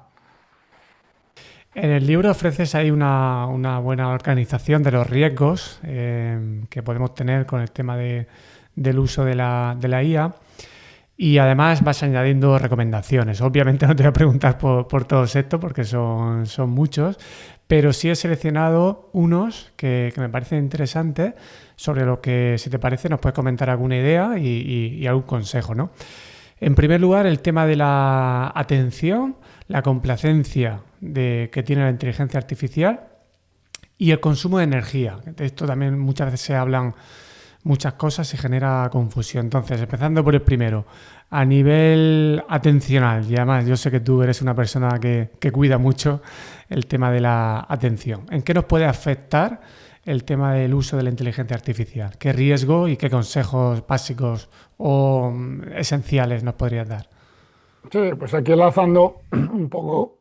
En el libro ofreces ahí una buena organización de los riesgos que podemos tener con el tema del uso de la IA. Y además vas añadiendo recomendaciones. Obviamente no te voy a preguntar por todos estos porque son muchos, pero sí he seleccionado unos que me parecen interesantes sobre lo que, si te parece, nos puedes comentar alguna idea y algún consejo, ¿no? En primer lugar, el tema de la atención, la complacencia que tiene la inteligencia artificial y el consumo de energía. De esto también muchas veces se hablan muchas cosas, se genera confusión. Entonces, empezando por el primero, a nivel atencional, y además yo sé que tú eres una persona que cuida mucho el tema de la atención. ¿En qué nos puede afectar el tema del uso de la inteligencia artificial? ¿Qué riesgo y qué consejos básicos o esenciales nos podrías dar? Sí, pues aquí enlazando un poco,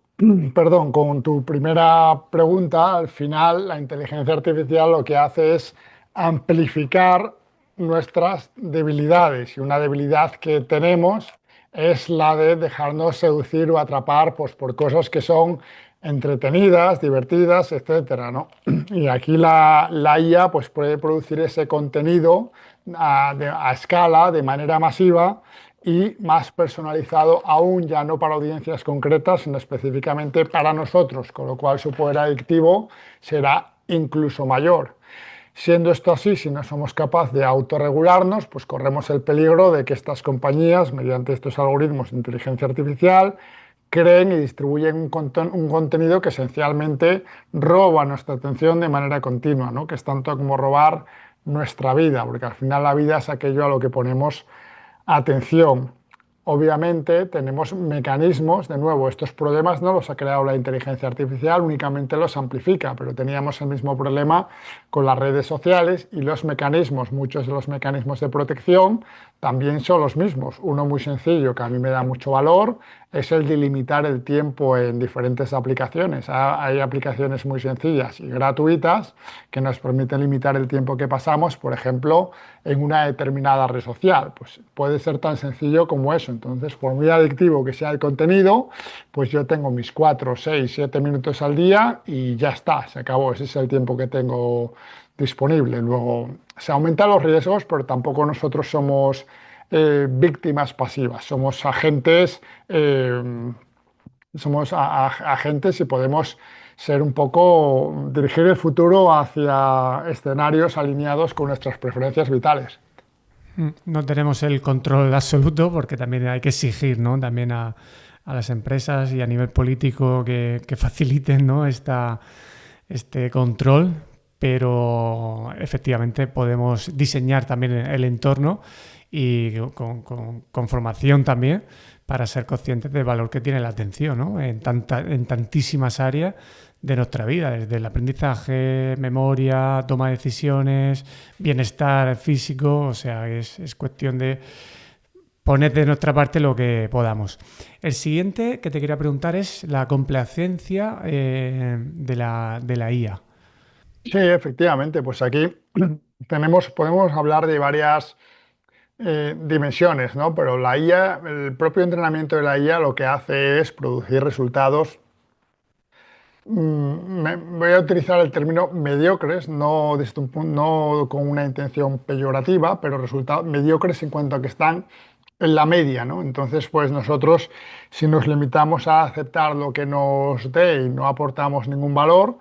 perdón, con tu primera pregunta, al final la inteligencia artificial lo que hace es amplificar nuestras debilidades y una debilidad que tenemos es la de dejarnos seducir o atrapar pues, por cosas que son entretenidas, divertidas, etcétera, ¿no? Y aquí la IA pues, puede producir ese contenido a escala, de manera masiva y más personalizado aún, ya no para audiencias concretas, sino específicamente para nosotros, con lo cual su poder adictivo será incluso mayor. Siendo esto así, si no somos capaces de autorregularnos, pues corremos el peligro de que estas compañías, mediante estos algoritmos de inteligencia artificial, creen y distribuyen un contenido que esencialmente roba nuestra atención de manera continua, ¿no? Que es tanto como robar nuestra vida, porque al final la vida es aquello a lo que ponemos atención. Obviamente tenemos mecanismos, de nuevo, estos problemas no los ha creado la inteligencia artificial, únicamente los amplifica, pero teníamos el mismo problema con las redes sociales y los mecanismos, muchos de los mecanismos de protección también son los mismos. Uno muy sencillo que a mí me da mucho valor es el de limitar el tiempo en diferentes aplicaciones. Hay aplicaciones muy sencillas y gratuitas que nos permiten limitar el tiempo que pasamos, por ejemplo, en una determinada red social. Pues puede ser tan sencillo como eso. Entonces, por muy adictivo que sea el contenido, pues yo tengo mis 4, 6, 7 minutos al día y ya está, se acabó. Ese es el tiempo que tengo disponible. Luego, se aumentan los riesgos, pero tampoco nosotros somos víctimas pasivas, somos agentes, agentes y podemos ser un poco, dirigir el futuro hacia escenarios alineados con nuestras preferencias vitales. No tenemos el control absoluto porque también hay que exigir, ¿no? También a las empresas y a nivel político que faciliten, ¿no? Este control, pero efectivamente podemos diseñar también el entorno y con formación también para ser conscientes del valor que tiene la atención, ¿no? En tantísimas áreas de nuestra vida, desde el aprendizaje, memoria, toma de decisiones, bienestar físico, o sea, es cuestión de poner de nuestra parte lo que podamos. El siguiente que te quería preguntar es la complacencia de la IA. Sí, efectivamente, pues aquí podemos hablar de varias dimensiones, ¿no? Pero la IA, el propio entrenamiento de la IA lo que hace es producir resultados. Voy a utilizar el término mediocres, no, desde no con una intención peyorativa, pero resultados mediocres en cuanto a que están en la media, ¿no? Entonces, pues nosotros, si nos limitamos a aceptar lo que nos dé y no aportamos ningún valor,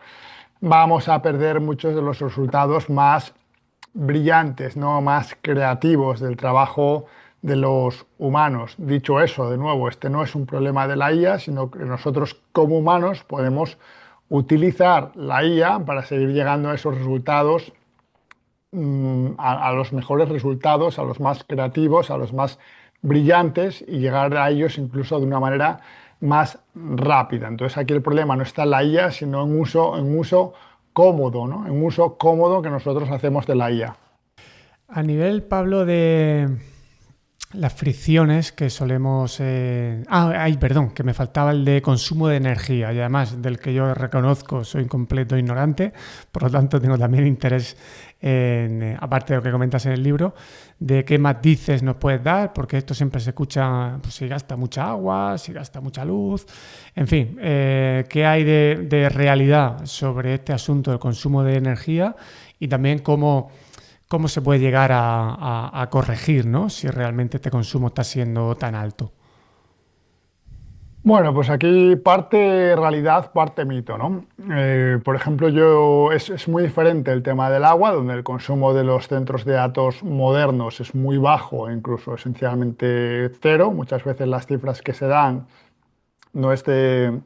vamos a perder muchos de los resultados más brillantes, ¿no? Más creativos del trabajo de los humanos. Dicho eso, de nuevo, este no es un problema de la IA, sino que nosotros como humanos podemos utilizar la IA para seguir llegando a esos resultados, a los mejores resultados, a los más creativos, a los más brillantes y llegar a ellos incluso de una manera más rápida. Entonces aquí el problema no está en la IA, sino en uso cómodo, ¿no? En uso cómodo que nosotros hacemos de la IA. A nivel, Pablo, de las fricciones que solemos... perdón, que me faltaba el de consumo de energía y además del que yo reconozco soy un completo ignorante, por lo tanto tengo también interés en, aparte de lo que comentas en el libro, de qué matices nos puedes dar, porque esto siempre se escucha, pues si gasta mucha agua, si gasta mucha luz, en fin, qué hay de realidad sobre este asunto del consumo de energía y también cómo se puede llegar a corregir, ¿no? Si realmente este consumo está siendo tan alto. Bueno, pues aquí parte realidad, parte mito, ¿no? Por ejemplo, es muy diferente el tema del agua, donde el consumo de los centros de datos modernos es muy bajo, incluso esencialmente cero. Muchas veces las cifras que se dan no es de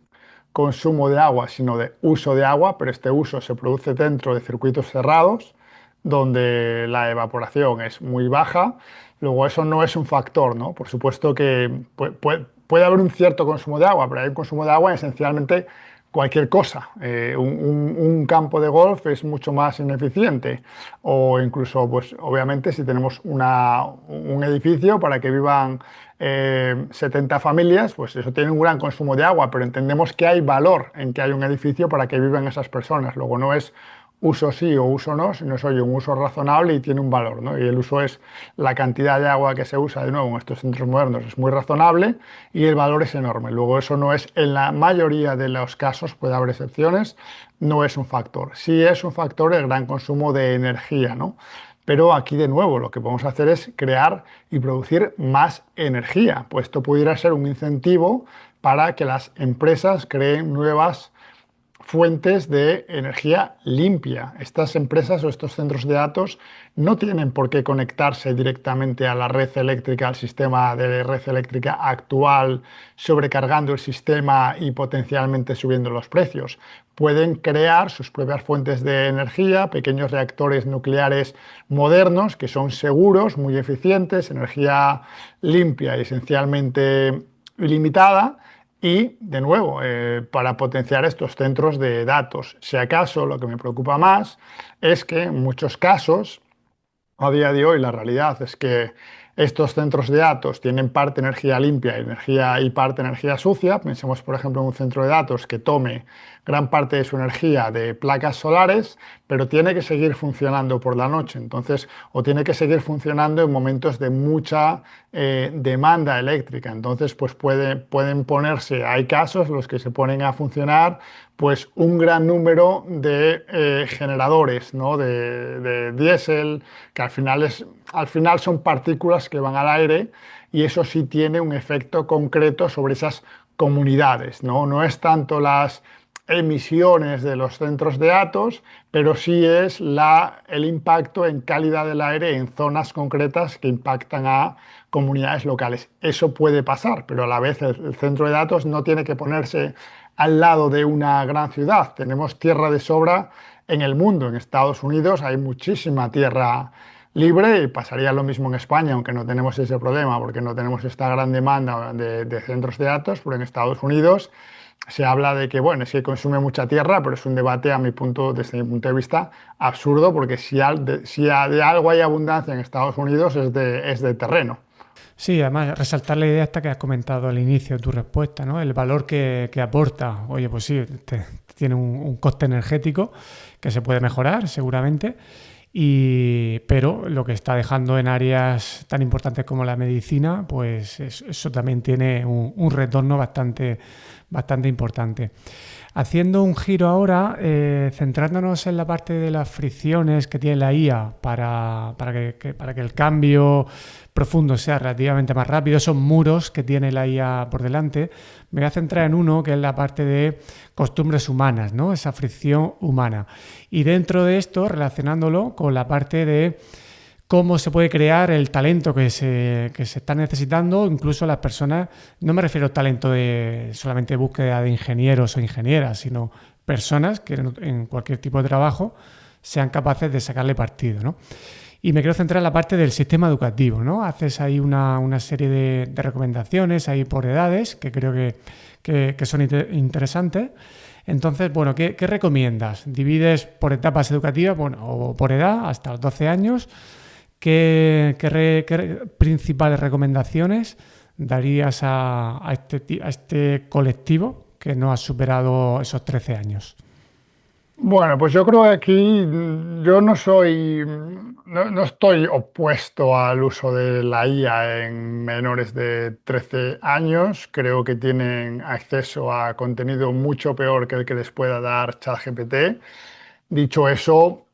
consumo de agua, sino de uso de agua, pero este uso se produce dentro de circuitos cerrados, donde la evaporación es muy baja. Luego eso no es un factor, ¿no? Por supuesto que puede haber un cierto consumo de agua, pero hay un consumo de agua esencialmente cualquier cosa. Un campo de golf es mucho más ineficiente. O incluso, pues obviamente, si tenemos un edificio para que vivan 70 familias, pues eso tiene un gran consumo de agua, pero entendemos que hay valor en que hay un edificio para que vivan esas personas. Luego no es uso sí o uso no, sino es oye, un uso razonable y tiene un valor, ¿no? Y el uso es la cantidad de agua que se usa, de nuevo, en estos centros modernos es muy razonable y el valor es enorme. Luego eso no es, en la mayoría de los casos, puede haber excepciones, no es un factor. Sí es un factor el gran consumo de energía, ¿no? Pero aquí de nuevo lo que podemos hacer es crear y producir más energía, pues esto pudiera ser un incentivo para que las empresas creen nuevas fuentes de energía limpia. Estas empresas o estos centros de datos no tienen por qué conectarse directamente a la red eléctrica, al sistema de red eléctrica actual, sobrecargando el sistema y potencialmente subiendo los precios. Pueden crear sus propias fuentes de energía, pequeños reactores nucleares modernos que son seguros, muy eficientes, energía limpia y esencialmente ilimitada. Y, de nuevo, para potenciar estos centros de datos. Si acaso lo que me preocupa más es que en muchos casos, a día de hoy, la realidad es que estos centros de datos tienen parte energía limpia y parte energía sucia. Pensemos, por ejemplo, en un centro de datos que tome gran parte de su energía de placas solares, pero tiene que seguir funcionando por la noche. Entonces, o tiene que seguir funcionando en momentos de mucha demanda eléctrica. Entonces, pues pueden ponerse, hay casos en los que se ponen a funcionar pues un gran número de generadores, ¿no? de diésel, que al final son partículas que van al aire y eso sí tiene un efecto concreto sobre esas comunidades, ¿no? No es tanto las emisiones de los centros de datos, pero sí es el impacto en calidad del aire en zonas concretas que impactan a comunidades locales. Eso puede pasar, pero a la vez el centro de datos no tiene que ponerse al lado de una gran ciudad. Tenemos tierra de sobra en el mundo. En Estados Unidos hay muchísima tierra libre y pasaría lo mismo en España, aunque no tenemos ese problema porque no tenemos esta gran demanda de centros de datos, pero en Estados Unidos se habla de que, bueno, sí consume mucha tierra, pero es un debate desde mi punto de vista absurdo, porque si de algo hay abundancia en Estados Unidos es de terreno. Sí, además resaltar la idea esta que has comentado al inicio de tu respuesta, ¿no? El valor que aporta. Oye, pues sí, tiene un coste energético que se puede mejorar seguramente Pero lo que está dejando en áreas tan importantes como la medicina, pues eso también tiene un retorno bastante importante. Haciendo un giro ahora, centrándonos en la parte de las fricciones que tiene la IA para que el cambio profundo sea relativamente más rápido, esos muros que tiene la IA por delante, me voy a centrar en uno que es la parte de costumbres humanas, ¿no? Esa fricción humana. Y dentro de esto, relacionándolo con la parte de cómo se puede crear el talento que se está necesitando, incluso las personas, no me refiero al talento de solamente búsqueda de ingenieros o ingenieras, sino personas que en cualquier tipo de trabajo sean capaces de sacarle partido, ¿no? Y me quiero centrar en la parte del sistema educativo, ¿no? Haces ahí una serie de recomendaciones ahí por edades que creo que son interesantes. Entonces, bueno, ¿qué recomiendas? ¿Divides por etapas educativas, bueno, o por edad, hasta los 12 años? ¿Qué principales recomendaciones darías a este colectivo que no ha superado esos 13 años? Bueno, pues yo creo que aquí yo no estoy opuesto al uso de la IA en menores de 13 años. Creo que tienen acceso a contenido mucho peor que el que les pueda dar ChatGPT. Dicho eso,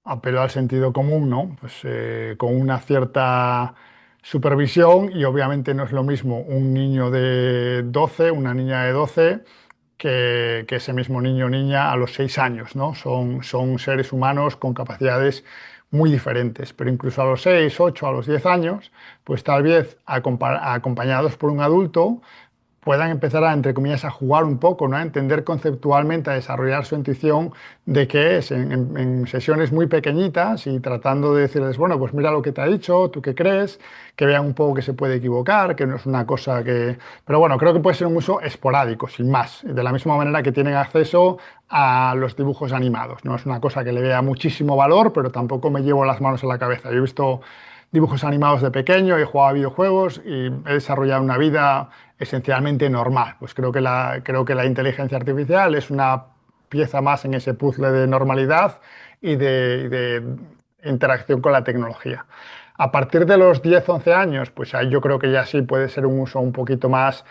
apelo al sentido común, ¿no? Pues con una cierta supervisión y obviamente no es lo mismo un niño de 12, una niña de 12 que ese mismo niño o niña a los 6 años, ¿no? Son seres humanos con capacidades muy diferentes, pero incluso a los 6, 8, a los 10 años, pues tal vez acompañados por un adulto, puedan empezar a, entre comillas, a jugar un poco, ¿no? A entender conceptualmente, a desarrollar su intuición de qué es en sesiones muy pequeñitas y tratando de decirles, bueno, pues mira lo que te ha dicho, tú qué crees, que vean un poco que se puede equivocar, que no es una cosa que... Pero bueno, creo que puede ser un uso esporádico, sin más, de la misma manera que tienen acceso a los dibujos animados. No es una cosa que le vea muchísimo valor, pero tampoco me llevo las manos a la cabeza. Yo he visto dibujos animados de pequeño, he jugado a videojuegos y he desarrollado una vida esencialmente normal. Pues creo que la inteligencia artificial es una pieza más en ese puzzle de normalidad y de interacción con la tecnología. A partir de los 10, 11 años, pues ahí yo creo que ya sí puede ser un uso un poquito más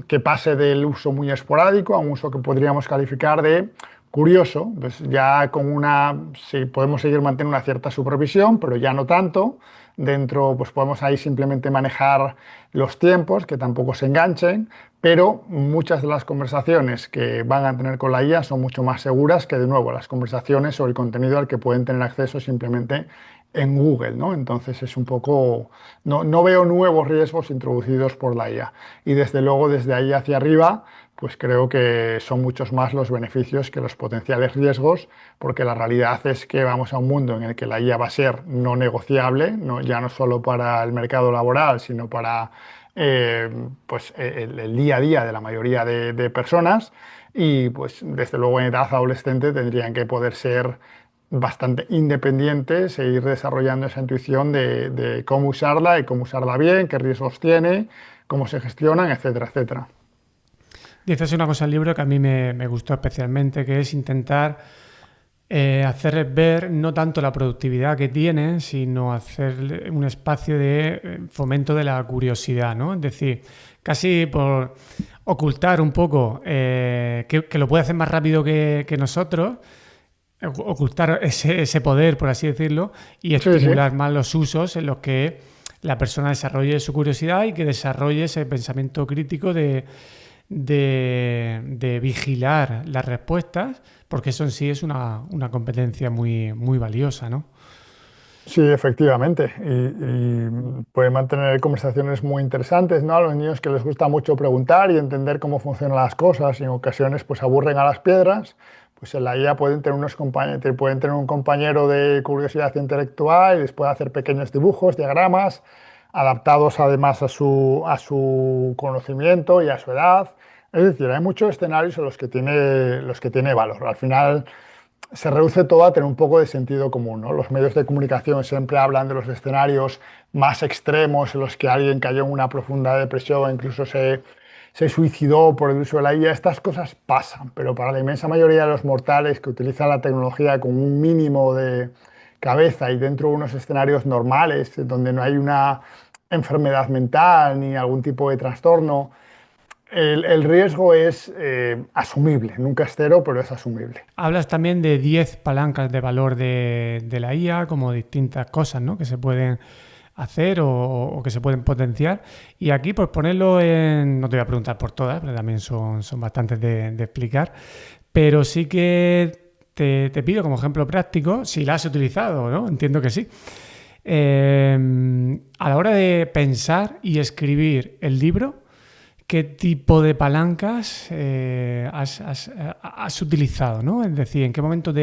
que pase del uso muy esporádico a un uso que podríamos calificar de curioso. Pues ya con sí, podemos seguir manteniendo una cierta supervisión, pero ya no tanto. Dentro, pues podemos ahí simplemente manejar los tiempos, que tampoco se enganchen, pero muchas de las conversaciones que van a tener con la IA son mucho más seguras que, de nuevo, las conversaciones o el contenido al que pueden tener acceso simplemente en Google, ¿no? Entonces es un poco... No veo nuevos riesgos introducidos por la IA. Y desde luego, desde ahí hacia arriba, pues creo que son muchos más los beneficios que los potenciales riesgos, porque la realidad es que vamos a un mundo en el que la IA va a ser no negociable, ya no solo para el mercado laboral, sino para pues, el día a día de la mayoría de personas. Y pues desde luego en edad adolescente tendrían que poder ser bastante independientes e ir desarrollando esa intuición de cómo usarla y cómo usarla bien, qué riesgos tiene, cómo se gestionan, etcétera, etcétera. Dices una cosa en el libro que a mí me gustó especialmente, que es intentar hacer ver no tanto la productividad que tienen, sino hacer un espacio de fomento de la curiosidad, ¿no? Es decir, casi por ocultar un poco que lo puede hacer más rápido que nosotros, ocultar ese poder, por así decirlo, y Sí, sí. estimular más los usos en los que la persona desarrolle su curiosidad y que desarrolle ese pensamiento crítico de vigilar las respuestas, porque eso en sí es una competencia muy valiosa, ¿no? Sí, efectivamente. Y puede mantener conversaciones muy interesantes, ¿no? A los niños que les gusta mucho preguntar y entender cómo funcionan las cosas y en ocasiones pues aburren a las piedras, pues en la IA pueden tener un compañero de curiosidad intelectual y les puede hacer pequeños dibujos, diagramas, adaptados además a su conocimiento y a su edad. Es decir, hay muchos escenarios en los que tiene valor. Al final se reduce todo a tener un poco de sentido común, ¿no? Los medios de comunicación siempre hablan de los escenarios más extremos en los que alguien cayó en una profunda depresión, incluso se suicidó por el uso de la IA. Estas cosas pasan, pero para la inmensa mayoría de los mortales que utilizan la tecnología con un mínimo de cabeza y dentro de unos escenarios normales, donde no hay una enfermedad mental ni algún tipo de trastorno, el riesgo es asumible. Nunca es cero, pero es asumible. Hablas también de 10 palancas de valor de la IA, como distintas cosas, ¿no?, que se pueden hacer o que se pueden potenciar. Y aquí, por ponerlo en... No te voy a preguntar por todas, pero también son bastantes de explicar. Pero sí que te pido como ejemplo práctico, si la has utilizado, ¿no? Entiendo que sí. A la hora de pensar y escribir el libro, ¿qué tipo de palancas has utilizado, ¿no? Es decir, ¿en qué momento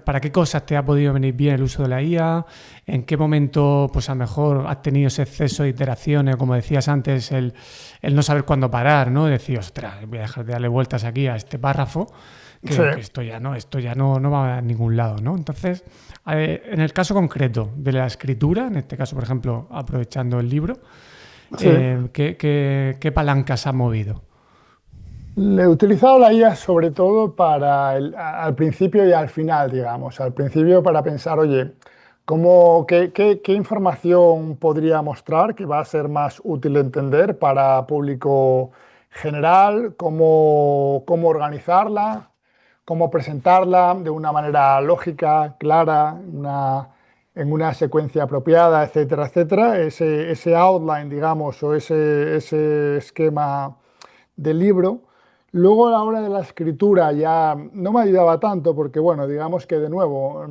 para qué cosas te ha podido venir bien el uso de la IA? ¿En qué momento, pues a lo mejor has tenido ese exceso de iteraciones, como decías antes, el no saber cuándo parar, ¿no? Decir, ostras, voy a dejar de darle vueltas aquí a este párrafo, que, Sí. que esto ya no va a ningún lado, ¿no? Entonces, en el caso concreto de la escritura, en este caso, por ejemplo, aprovechando el libro, Sí. ¿qué palancas ha movido? Le he utilizado la IA sobre todo para al principio y al final, digamos. Al principio para pensar, oye, qué información podría mostrar que va a ser más útil de entender para público general, cómo organizarla, cómo presentarla de una manera lógica, clara, en una secuencia apropiada, etcétera, etcétera. Ese outline, digamos, o ese esquema del libro. Luego a la hora de la escritura ya no me ayudaba tanto porque, bueno, digamos que de nuevo,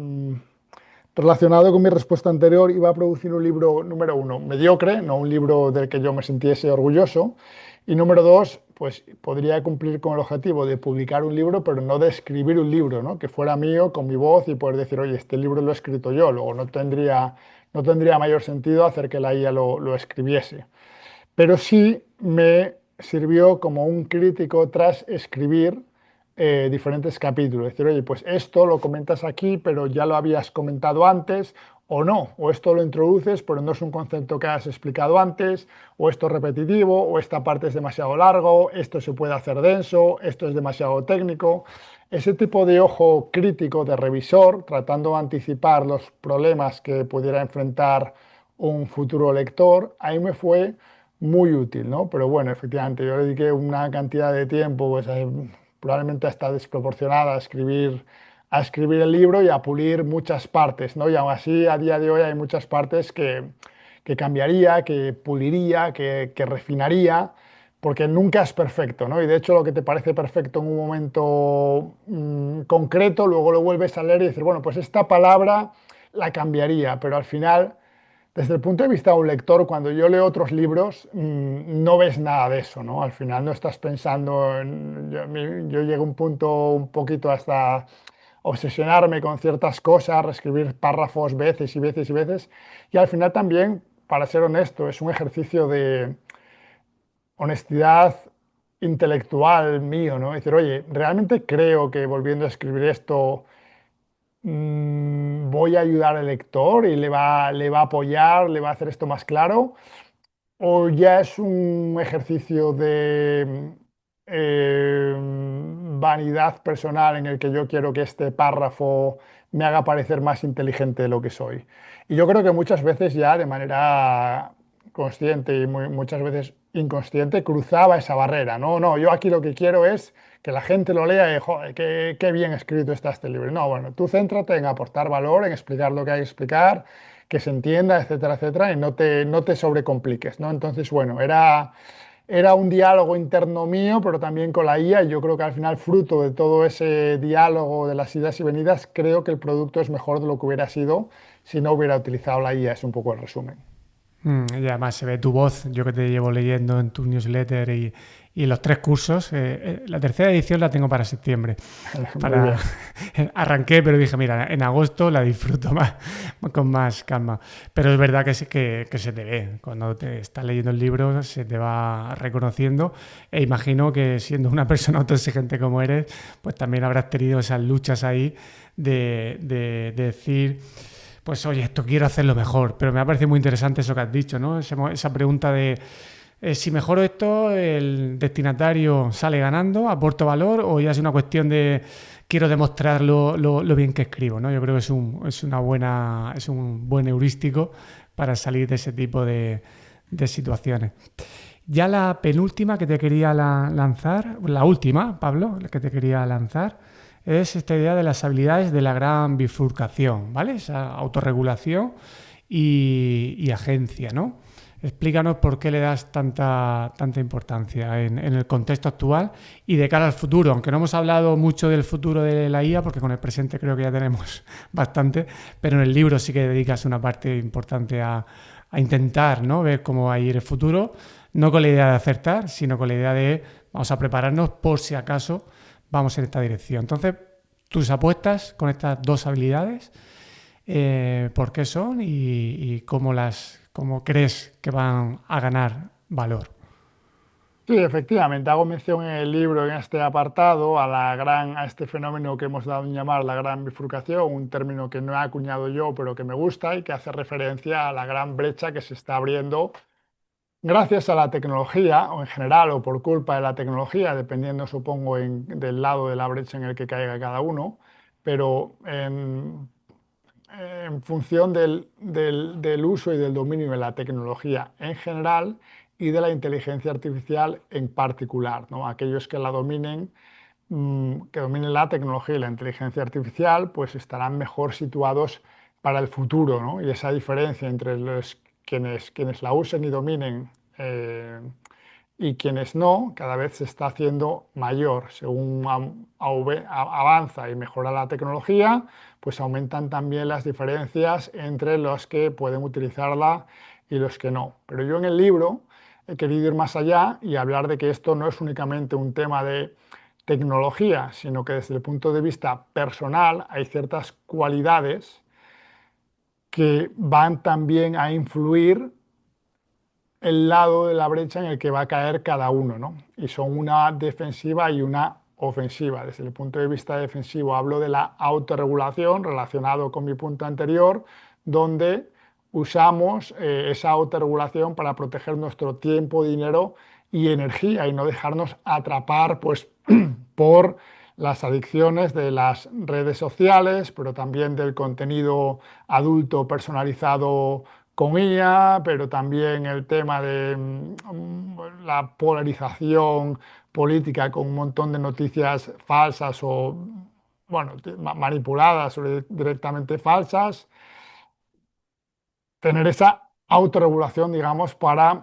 relacionado con mi respuesta anterior, iba a producir un libro, número uno, mediocre, no un libro del que yo me sintiese orgulloso. Y número dos, pues podría cumplir con el objetivo de publicar un libro, pero no de escribir un libro, ¿no? Que fuera mío, con mi voz y poder decir, oye, este libro lo he escrito yo. Luego no tendría mayor sentido hacer que la IA lo escribiese. Pero sí me sirvió como un crítico tras escribir diferentes capítulos. Es decir, oye, pues esto lo comentas aquí, pero ya lo habías comentado antes, o no, o esto lo introduces, pero no es un concepto que has explicado antes, o esto es repetitivo, o esta parte es demasiado largo, esto se puede hacer denso, esto es demasiado técnico. Ese tipo de ojo crítico de revisor, tratando de anticipar los problemas que pudiera enfrentar un futuro lector, ahí me fue muy útil, ¿no? Pero bueno, efectivamente, yo le dediqué una cantidad de tiempo, pues, probablemente hasta desproporcionada a escribir el libro y a pulir muchas partes, ¿no? Y aún así, a día de hoy hay muchas partes que cambiaría, que puliría, que refinaría, porque nunca es perfecto, ¿no? Y de hecho, lo que te parece perfecto en un momento concreto, luego lo vuelves a leer y dices, bueno, pues esta palabra la cambiaría, pero al final desde el punto de vista de un lector, cuando yo leo otros libros, no ves nada de eso, ¿no? Al final no estás pensando en... Yo llego a un punto un poquito hasta obsesionarme con ciertas cosas, reescribir párrafos veces y veces y veces, y al final también, para ser honesto, es un ejercicio de honestidad intelectual mío, ¿no? Es decir, oye, realmente creo que volviendo a escribir esto voy a ayudar al lector y le va a apoyar, le va a hacer esto más claro, o ya es un ejercicio de vanidad personal en el que yo quiero que este párrafo me haga parecer más inteligente de lo que soy. Y yo creo que muchas veces ya de manera consciente y muchas veces inconsciente cruzaba esa barrera. No, no, yo aquí lo que quiero es que la gente lo lea y, joder, qué bien escrito está este libro. No, bueno, tú céntrate en aportar valor, en explicar lo que hay que explicar, que se entienda, etcétera, etcétera, y no te sobrecompliques, ¿no? Entonces, bueno, era un diálogo interno mío, pero también con la IA, y yo creo que al final, fruto de todo ese diálogo de las idas y venidas, creo que el producto es mejor de lo que hubiera sido si no hubiera utilizado la IA, es un poco el resumen. Y además se ve tu voz, yo que te llevo leyendo en tu newsletter y los 3 cursos. La tercera edición la tengo para septiembre. Muy bien. Arranqué, pero dije, mira, en agosto la disfruto más, con más calma. Pero es verdad que se te ve. Cuando te estás leyendo el libro se te va reconociendo. E imagino que siendo una persona autoexigente como eres, pues también habrás tenido esas luchas ahí de decir... Pues oye, esto quiero hacerlo mejor, pero me ha parecido muy interesante eso que has dicho, ¿no? Esa pregunta de si mejoro esto, el destinatario sale ganando, aporto valor, o ya es una cuestión de quiero demostrar lo bien que escribo, ¿no? Yo creo que es un buen heurístico para salir de ese tipo de situaciones. Ya la penúltima que te quería lanzar, la última, Pablo, la que te quería lanzar, es esta idea de las habilidades de la gran bifurcación, ¿vale? Esa autorregulación y agencia, ¿no? Explícanos por qué le das tanta importancia en el contexto actual y de cara al futuro, aunque no hemos hablado mucho del futuro de la IA, porque con el presente creo que ya tenemos bastante, pero en el libro sí que dedicas una parte importante a intentar, ¿no? Ver cómo va a ir el futuro, no con la idea de acertar, sino con la idea de vamos a prepararnos por si acaso vamos en esta dirección. Entonces, tus apuestas con estas dos habilidades, ¿por qué son y cómo crees que van a ganar valor? Sí, efectivamente, hago mención en el libro, en este apartado, a este fenómeno que hemos dado en llamar la gran bifurcación, un término que no he acuñado yo, pero que me gusta y que hace referencia a la gran brecha que se está abriendo gracias a la tecnología, o en general, o por culpa de la tecnología, dependiendo, supongo, del lado de la brecha en el que caiga cada uno, pero en función del uso y del dominio de la tecnología en general y de la inteligencia artificial en particular, ¿no? Aquellos que que dominen la tecnología y la inteligencia artificial, pues estarán mejor situados para el futuro, ¿no? Y esa diferencia entre quienes la usen y dominen y quienes no, cada vez se está haciendo mayor. Según avanza y mejora la tecnología, pues aumentan también las diferencias entre los que pueden utilizarla y los que no. Pero yo en el libro he querido ir más allá y hablar de que esto no es únicamente un tema de tecnología, sino que desde el punto de vista personal hay ciertas cualidades que van también a influir el lado de la brecha en el que va a caer cada uno, ¿no? Y son una defensiva y una ofensiva. Desde el punto de vista defensivo hablo de la autorregulación relacionado con mi punto anterior, donde usamos esa autorregulación para proteger nuestro tiempo, dinero y energía y no dejarnos atrapar pues, por las adicciones de las redes sociales, pero también del contenido adulto personalizado con IA, pero también el tema de la polarización política con un montón de noticias falsas o bueno, manipuladas o directamente falsas, tener esa autorregulación, digamos, para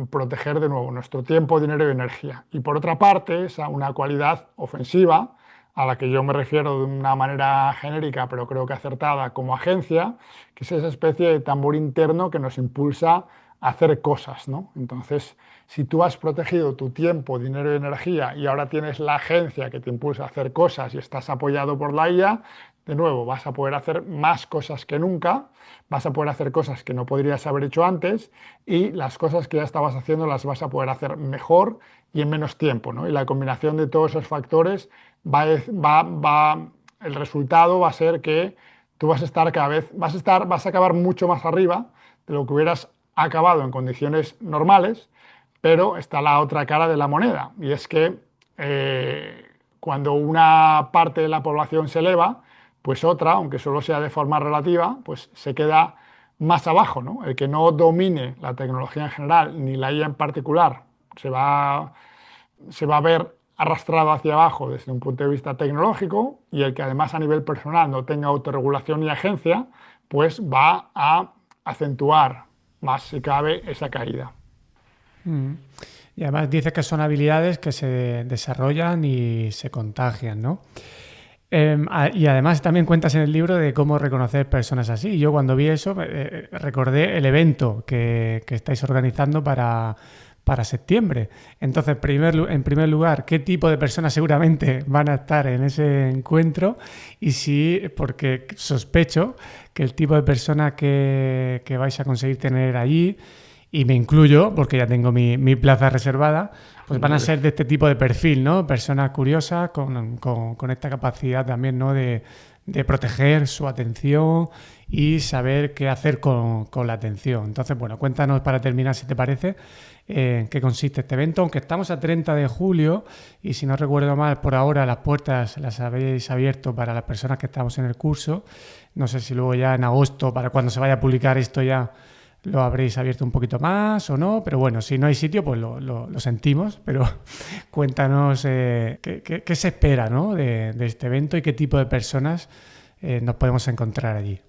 proteger de nuevo nuestro tiempo, dinero y energía. Y por otra parte, es una cualidad ofensiva, a la que yo me refiero de una manera genérica, pero creo que acertada como agencia, que es esa especie de tambor interno que nos impulsa a hacer cosas, ¿no? Entonces, si tú has protegido tu tiempo, dinero y energía y ahora tienes la agencia que te impulsa a hacer cosas y estás apoyado por la IA, de nuevo, vas a poder hacer más cosas que nunca, vas a poder hacer cosas que no podrías haber hecho antes y las cosas que ya estabas haciendo las vas a poder hacer mejor y en menos tiempo, ¿no? Y la combinación de todos esos factores el resultado va a ser que tú vas a estar vas a acabar mucho más arriba de lo que hubieras acabado en condiciones normales, pero está la otra cara de la moneda y es que cuando una parte de la población se eleva, pues otra, aunque solo sea de forma relativa, pues se queda más abajo, ¿no? El que no domine la tecnología en general, ni la IA en particular, se va a ver arrastrado hacia abajo desde un punto de vista tecnológico y el que además a nivel personal no tenga autorregulación y agencia, pues va a acentuar más si cabe esa caída. Mm. Y además dices que son habilidades que se desarrollan y se contagian, ¿no? Y además también cuentas en el libro de cómo reconocer personas así. Yo cuando vi eso recordé el evento que estáis organizando para septiembre. Entonces, en primer lugar, ¿qué tipo de personas seguramente van a estar en ese encuentro? Y sí, porque sospecho que el tipo de personas que vais a conseguir tener allí, y me incluyo porque ya tengo mi plaza reservada, pues van a ser de este tipo de perfil, ¿no? Personas curiosas con esta capacidad también, ¿no? de proteger su atención y saber qué hacer con la atención. Entonces, bueno, cuéntanos para terminar, si te parece, en qué consiste este evento, aunque estamos a 30 de julio y si no recuerdo mal, por ahora las puertas las habéis abierto para las personas que estamos en el curso. No sé si luego ya en agosto, para cuando se vaya a publicar esto ya lo habréis abierto un poquito más o no, pero bueno, si no hay sitio, pues lo sentimos, pero cuéntanos qué se espera, ¿no? de este evento y qué tipo de personas nos podemos encontrar allí.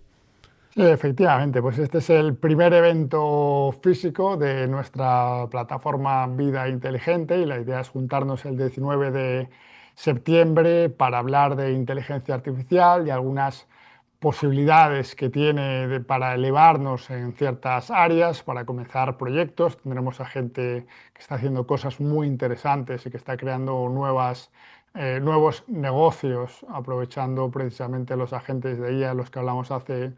Sí, efectivamente, pues este es el primer evento físico de nuestra plataforma Vida Inteligente y la idea es juntarnos el 19 de septiembre para hablar de inteligencia artificial y algunas posibilidades que tiene para elevarnos en ciertas áreas, para comenzar proyectos. Tendremos a gente que está haciendo cosas muy interesantes y que está creando nuevos negocios, aprovechando precisamente los agentes de IA de los que hablamos hace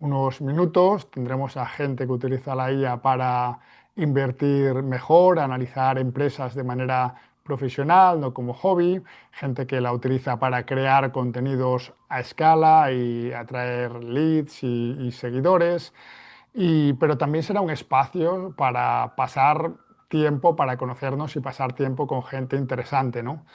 unos minutos. Tendremos a gente que utiliza la IA para invertir mejor, analizar empresas de manera profesional, no como hobby, gente que la utiliza para crear contenidos a escala y atraer leads y seguidores, pero también será un espacio para pasar tiempo, para conocernos y pasar tiempo con gente interesante, ¿no?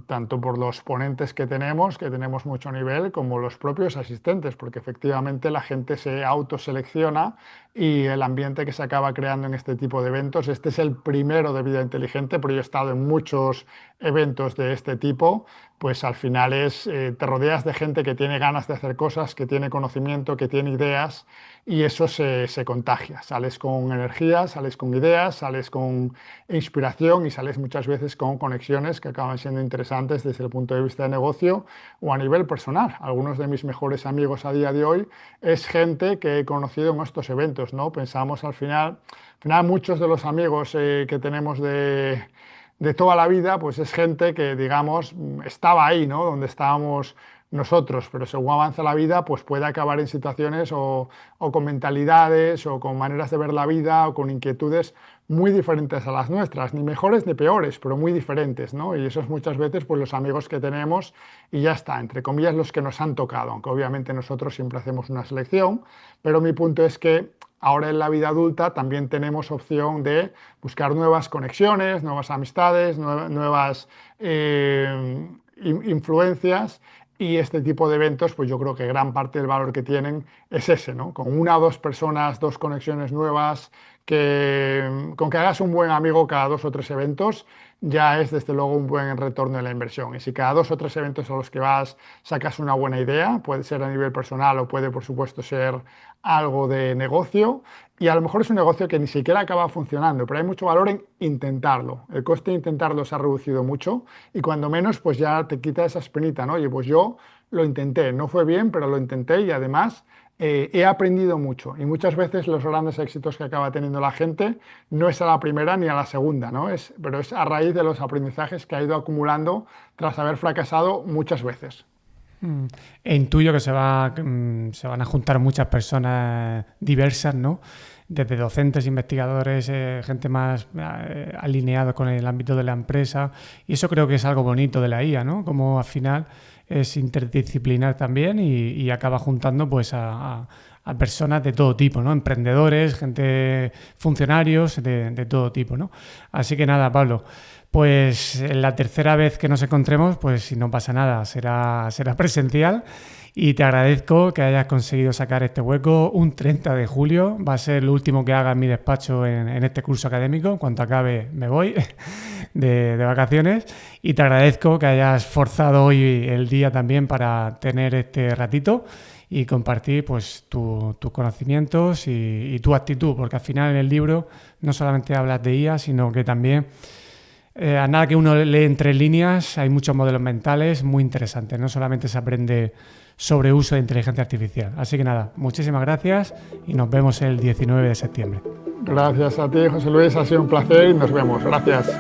Tanto por los ponentes que tenemos mucho nivel, como los propios asistentes, porque efectivamente la gente se autoselecciona y el ambiente que se acaba creando en este tipo de eventos, este es el primero de Vida Inteligente, pero yo he estado en muchos eventos de este tipo, pues al final te rodeas de gente que tiene ganas de hacer cosas, que tiene conocimiento, que tiene ideas y eso se contagia. Sales con energía, sales con ideas, sales con inspiración y sales muchas veces con conexiones que acaban siendo interesantes desde el punto de vista de negocio o a nivel personal. Algunos de mis mejores amigos a día de hoy es gente que he conocido en estos eventos, ¿no? Pensamos al final muchos de los amigos que tenemos de toda la vida, pues es gente que, digamos, estaba ahí, ¿no? Donde estábamos nosotros, pero según avanza la vida, pues puede acabar en situaciones o con mentalidades o con maneras de ver la vida o con inquietudes muy diferentes a las nuestras, ni mejores ni peores, pero muy diferentes, ¿no? Y eso es muchas veces pues los amigos que tenemos y ya está, entre comillas, los que nos han tocado, aunque obviamente nosotros siempre hacemos una selección, pero mi punto es que ahora en la vida adulta también tenemos opción de buscar nuevas conexiones, nuevas amistades, nuevas influencias y este tipo de eventos, pues yo creo que gran parte del valor que tienen es ese, ¿no? Con una o dos personas, dos conexiones nuevas, con que hagas un buen amigo cada 2 o 3 eventos, ya es desde luego un buen retorno de la inversión. Y si cada 2 o 3 eventos a los que vas sacas una buena idea, puede ser a nivel personal o puede por supuesto ser algo de negocio, y a lo mejor es un negocio que ni siquiera acaba funcionando, pero hay mucho valor en intentarlo. El coste de intentarlo se ha reducido mucho y cuando menos pues ya te quita esa espinita, ¿no? Oye, pues yo lo intenté, no fue bien, pero lo intenté y además he aprendido mucho y muchas veces los grandes éxitos que acaba teniendo la gente no es a la primera ni a la segunda, ¿no? Pero es a raíz de los aprendizajes que ha ido acumulando tras haber fracasado muchas veces. E intuyo que se van a juntar muchas personas diversas, ¿no? Desde docentes, investigadores, gente más alineada con el ámbito de la empresa. Y eso creo que es algo bonito de la IA, ¿no? Como al final es interdisciplinar también y acaba juntando pues a personas de todo tipo, ¿no? Emprendedores, gente, funcionarios de todo tipo, ¿no? Así que nada, Pablo, pues la tercera vez que nos encontremos, pues si no pasa nada, será presencial. Y te agradezco que hayas conseguido sacar este hueco un 30 de julio. Va a ser lo último que haga en mi despacho en este curso académico. En cuanto acabe me voy de vacaciones. Y te agradezco que hayas forzado hoy el día también para tener este ratito y compartir pues tus conocimientos y tu actitud. Porque al final en el libro no solamente hablas de IA, sino que también a nada que uno lee entre líneas hay muchos modelos mentales muy interesantes. No solamente se aprende sobre uso de inteligencia artificial. Así que nada, muchísimas gracias y nos vemos el 19 de septiembre. Gracias a ti, José Luis, ha sido un placer y nos vemos. Gracias.